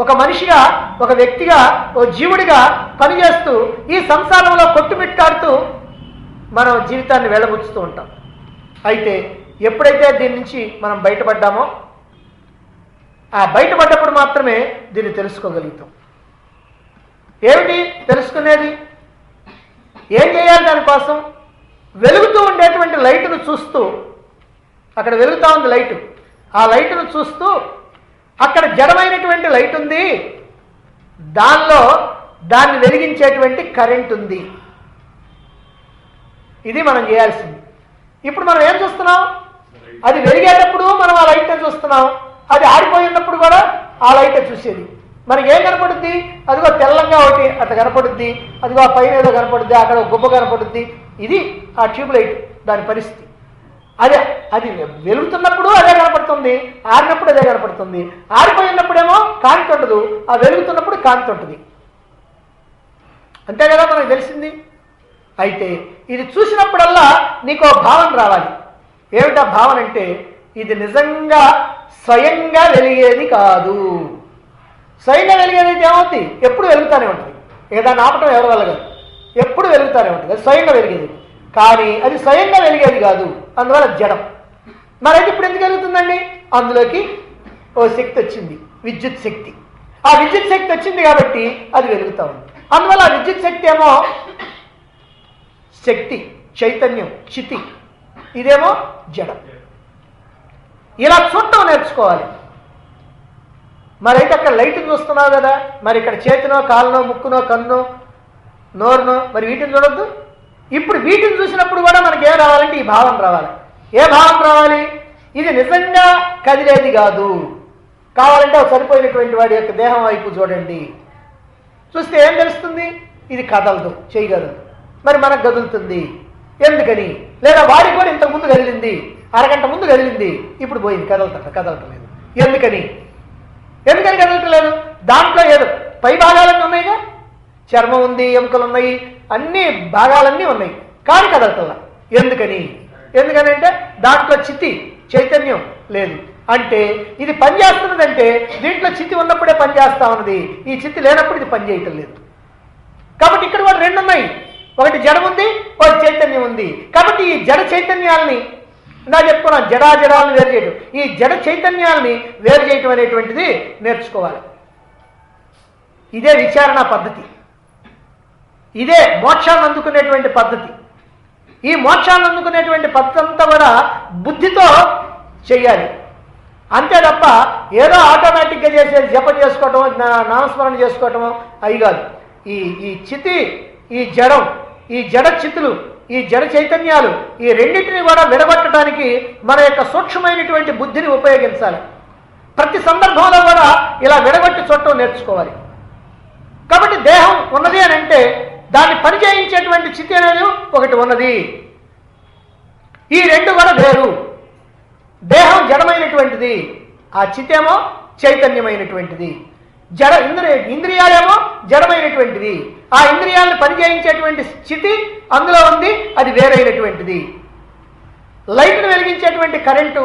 ఒక మనిషిగా, ఒక వ్యక్తిగా, ఓ జీవుడిగా పనిచేస్తూ ఈ సంసారంలో కొట్టుమిట్టాడుతూ మనం జీవితాన్ని వెళ్ళబుచ్చుతూ ఉంటాం. అయితే ఎప్పుడైతే దీని నుంచి మనం బయటపడ్డామో ఆ బయటపడ్డప్పుడు మాత్రమే దీన్ని తెలుసుకోగలుగుతాం. ఏమిటి తెలుసుకునేది? ఏం చేయాలి? దానికోసం వెలుగుతూ ఉండేటువంటి లైటును చూస్తూ, అక్కడ వెలుగుతూ ఉంది లైటు, ఆ లైటును చూస్తూ అక్కడ జడమైనటువంటి లైట్ ఉంది, దాన్ని వెలిగించేటువంటి కరెంట్ ఉంది. ఇది మనం చేయాల్సింది. ఇప్పుడు మనం ఏం చూస్తున్నాం? అది వెలిగేటప్పుడు మనం ఆ లైట్నే చూస్తున్నాం, అది ఆరిపోయినప్పుడు కూడా ఆ లైటే చూసేది. మనకి ఏం కనపడుద్ది? అదిగో తెల్లంగా ఒకటి అట్లా కనపడుద్ది, అదిగో ఆ పైన ఏదో కనపడుద్ది, అక్కడ ఒక గుబ్బ కనపడుద్ది. ఇది ఆ ట్యూబ్ లైట్ దాని పరిస్థితి. అది వెలుగుతున్నప్పుడు అదే కనపడుతుంది, ఆరినప్పుడు అదే కనపడుతుంది. ఆరిపోయినప్పుడేమో కాంతి ఉండదు, ఆ వెలుగుతున్నప్పుడు కాంతి ఉంటుంది. అంతే కదా మనకు తెలిసింది. అయితే ఇది చూసినప్పుడల్లా నీకు భావన రావాలి. ఏమిటా భావన అంటే ఇది నిజంగా స్వయంగా వెలిగేది కాదు. స్వయంగా వెలిగేది అయితే ఏమవుతుంది? ఎప్పుడు వెలుగుతూనే ఉంటుంది. ఇక దాన్ని ఆపటం ఎవరి వల్ల కాదు, ఎప్పుడు వెలుగుతూనే ఉంటుంది. అది స్వయంగా వెలిగేది, కానీ అది స్వయంగా వెలిగేది కాదు, అందువల్ల జడం. మరైతే ఇప్పుడు ఎందుకు వెలుగుతుందండి? అందులోకి ఓ శక్తి వచ్చింది, విద్యుత్ శక్తి. ఆ విద్యుత్ శక్తి వచ్చింది కాబట్టి అది వెలుగుతూ ఉంది. అందువల్ల ఆ విద్యుత్ శక్తి ఏమో శక్తి, చైతన్యం, చితి. ఇదేమో జడం. ఇలా చూడటం నేర్చుకోవాలి. మరైతే అక్కడ లైట్ని చూస్తున్నావు కదా, మరి ఇక్కడ చేతినో, కాలునో, ముక్కునో, కన్ను, నోరునో, మరి వీటిని చూడొద్దు. ఇప్పుడు వీటిని చూసినప్పుడు కూడా మనకి ఏం రావాలంటే ఈ భావన రావాలి. ఏ భావన రావాలి? ఇది నిజంగా కదిలేది కాదు. కావాలంటే సరిపోయినటువంటి వాడి యొక్క దేహం వైపు చూడండి. చూస్తే ఏం తెలుస్తుంది? ఇది కదలదు, చేయగలదు. మరి మనకు కదులుతుంది ఎందుకని? లేదా వాడికి కూడా ఇంతకు ముందు కదిలింది, అరగంట ముందు కదిలింది, ఇప్పుడు పోయింది, కదలటలేదు. ఎందుకని కదలటలేదు? దాంట్లో ఏదో పై భాగాలన్నీ ఉన్నాయిగా, చర్మం ఉంది, ఎముకలు ఉన్నాయి, అన్ని భాగాలన్నీ ఉన్నాయి, కానీ కదలటల్లా. ఎందుకని అంటే దాంట్లో చితి, చైతన్యం లేదు. అంటే ఇది పనిచేస్తున్నదంటే దీంట్లో చితి ఉన్నప్పుడే పనిచేస్తా ఉన్నది, ఈ చితి లేనప్పుడు ఇది పనిచేయటం లేదు. కాబట్టి ఇక్కడ కూడా రెండు ఉన్నాయి, ఒకటి జడం ఉంది, ఒకటి చైతన్యం ఉంది. కాబట్టి ఈ జడ చైతన్యాలని నా చెప్పుకున్నాను, జడాలను వేరు చేయడం. ఈ జడ చైతన్యాలని వేరు చేయటం అనేటువంటిది నేర్చుకోవాలి. ఇదే విచారణ పద్ధతి, ఇదే మోక్షాన్ని అందుకునేటువంటి పద్ధతి. ఈ మోక్షాన్ని అందుకునేటువంటి పద్ధతి అంతా కూడా బుద్ధితో చెయ్యాలి. అంతే తప్ప ఏదో ఆటోమేటిక్గా చేసేది జపం చేసుకోవటం, నామస్మరణ చేసుకోవటము అవి కాదు. ఈ చితి, ఈ జడం, ఈ జడ చితులు, ఈ జడ చైతన్యాలు, ఈ రెండింటినీ కూడా విడగొట్టడానికి మన యొక్క సూక్ష్మమైనటువంటి బుద్ధిని ఉపయోగించాలి. ప్రతి సందర్భంలో కూడా ఇలా విడగొట్టి చూడటం నేర్చుకోవాలి. కాబట్టి దేహం ఉన్నది అని అంటే దాన్ని పనిచేయించేటువంటి చితి అనేది ఒకటి ఉన్నది. ఈ రెండు కూడా వేరు. దేహం జడమైనటువంటిది, ఆ చితేమో చైతన్యమైనటువంటిది. ఇంద్రియాలేమో జడమైనటువంటిది. ఆ ఇంద్రియాలను పనిచేయించేటువంటి స్థితి అందులో ఉంది, అది వేరైనటువంటిది. లైట్ను వెలిగించేటువంటి కరెంటు,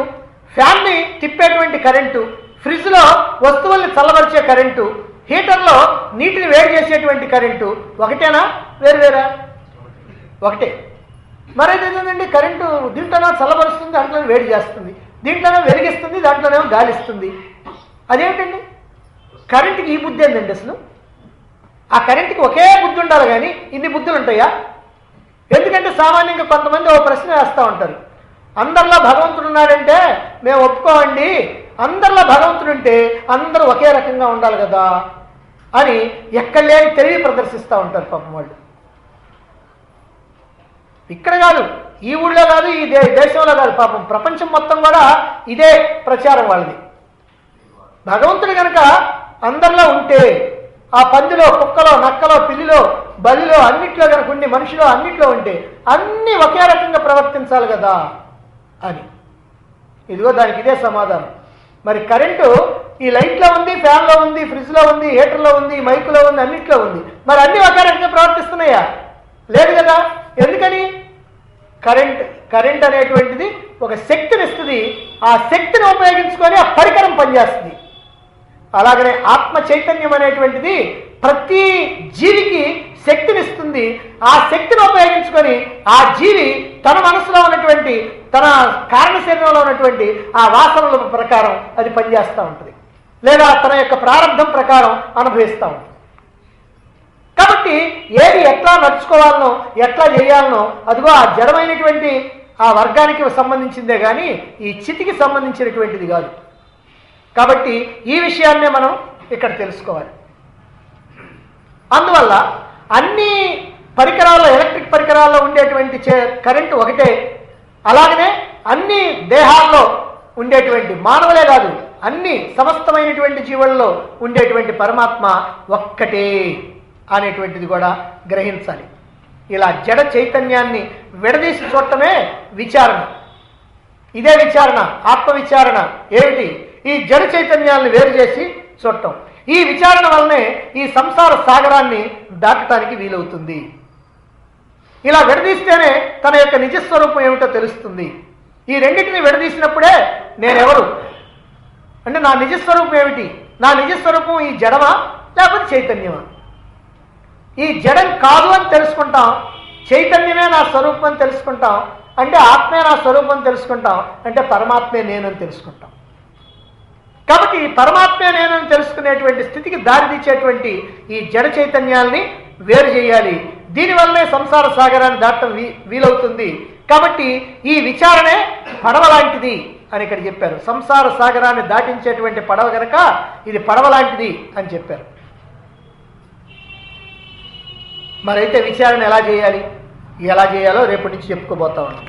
ఫ్యాన్ని తిప్పేటువంటి కరెంటు, ఫ్రిడ్జ్లో వస్తువుల్ని చల్లబరిచే కరెంటు, హీటర్లో నీటిని వేడి చేసేటువంటి కరెంటు ఒకటేనా? వేరువేరా? ఒకటే. మరేంటంటే కరెంటు దీంట్లోనే చల్లబరుస్తుంది, దాంట్లోనే వేడి చేస్తుంది, దీంట్లోనే వెలిగిస్తుంది, దాంట్లోనేమో గాలిస్తుంది. అదేమిటండి? కరెంటుకి ఈ బుద్ధి ఏంటండి అసలు? ఆ కరెంటుకి ఒకే బుద్ధి ఉండాలి, కానీ ఇన్ని బుద్ధులు ఉంటాయా? ఎందుకంటే సామాన్యంగా కొంతమంది ఓ ప్రశ్న వేస్తూ ఉంటారు, అందరిలో భగవంతుడు ఉన్నాడంటే మేము ఒప్పుకోమండి, అందరిలో భగవంతుడు ఉంటే అందరూ ఒకే రకంగా ఉండాలి కదా అని ఎక్కడ లేని తెలివి ప్రదర్శిస్తూ ఉంటారు పాపం వాళ్ళు. ఇక్కడ కాదు, ఈ ఊళ్ళో కాదు, ఈ దేశంలో కాదు, పాపం ప్రపంచం మొత్తం కూడా ఇదే ప్రచారం వాళ్ళది. భగవంతుడు కనుక అందరిలో ఉంటే ఆ పందిలో, కుక్కలో, నక్కలో, పిల్లిలో బలిలో అన్నిట్లో కనుక ఉండి మనిషిలో అన్నిట్లో ఉంటే అన్నీ ఒకే రకంగా ప్రవర్తించాలి కదా అని. ఇదిగో దానికి ఇదే సమాధానం. మరి కరెంటు ఈ లైట్లో ఉంది, ఫ్యాన్లో ఉంది, ఫ్రిడ్జ్లో ఉంది, హీటర్లో ఉంది, మైకులో ఉంది, అన్నిట్లో ఉంది. మరి అన్నీ ఒకే రకంగా ప్రవర్తిస్తున్నాయా? లేదు కదా. ఎందుకని? కరెంట్ అనేటువంటిది ఒక శక్తిని ఇస్తుంది. ఆ శక్తిని ఉపయోగించుకొని ఆ పరికరం పనిచేస్తుంది. అలాగనే ఆత్మ చైతన్యం అనేటువంటిది ప్రతి జీవికి శక్తినిస్తుంది. ఆ శక్తిని ఉపయోగించుకొని ఆ జీవి తన మనసులో ఉన్నటువంటి, తన కారణ శరీరంలో ఉన్నటువంటి ఆ వాసనల ప్రకారం అది పనిచేస్తూ ఉంటుంది, లేదా తన యొక్క ప్రారంభం ప్రకారం అనుభవిస్తూ ఉంటుంది. కాబట్టి ఏది ఎట్లా నడుచుకోవాలనో, ఎట్లా చేయాలనో అదిగో ఆ జడమైనటువంటి ఆ వర్గానికి సంబంధించిందే కానీ ఈ చితికి సంబంధించినటువంటిది కాదు. కాబట్టి ఈ విషయాన్నే మనం ఇక్కడ తెలుసుకోవాలి. అందువల్ల అన్ని పరికరాల్లో, ఎలక్ట్రిక్ పరికరాల్లో ఉండేటువంటి కరెంటు ఒకటే. అలాగనే అన్ని దేహాల్లో ఉండేటువంటి, మానవులే కాదు అన్ని సమస్తమైనటువంటి జీవుల్లో ఉండేటువంటి పరమాత్మ ఒక్కటే అనేటువంటిది కూడా గ్రహించాలి. ఇలా జడ చైతన్యాన్ని విడదీసి చూడటమే విచారణ. ఇదే విచారణ, ఆత్మ విచారణ. ఏమిటి? ఈ జడ చైతన్యాన్ని వేరు చేసి చూడటం. ఈ విచారణ వల్లనే ఈ సంసార సాగరాన్ని దాటడానికి వీలవుతుంది. ఇలా విడదీస్తేనే తన యొక్క నిజస్వరూపం ఏమిటో తెలుస్తుంది. ఈ రెండింటిని విడదీసినప్పుడే నేనెవరు అంటే నా నిజస్వరూపం ఏమిటి, నా నిజస్వరూపం ఈ జడమా లేకపోతే చైతన్యమా? ఈ జడం కాదు అని తెలుసుకుంటాం, చైతన్యమే నా స్వరూపం అని తెలుసుకుంటాం, అంటే ఆత్మే నా స్వరూపం తెలుసుకుంటాం, అంటే పరమాత్మే నేనని తెలుసుకుంటాం. కాబట్టి ఈ పరమాత్మే నేనని తెలుసుకునేటువంటి స్థితికి దారితీసేటువంటి ఈ జడ చైతన్యాల్ని వేరు చేయాలి. దీనివల్లనే సంసార సాగరాన్ని దాటడం వీలవుతుంది. కాబట్టి ఈ విచారణే పడవ లాంటిది అని ఇక్కడ చెప్పారు. సంసార సాగరాన్ని దాటించేటువంటి పడవ కనుక ఇది పడవ లాంటిది అని చెప్పారు. మరైతే విచారణ ఎలా చేయాలి, ఎలా చేయాలో రేపటి నుంచి చెప్పుకోబోతా ఉన్నాం.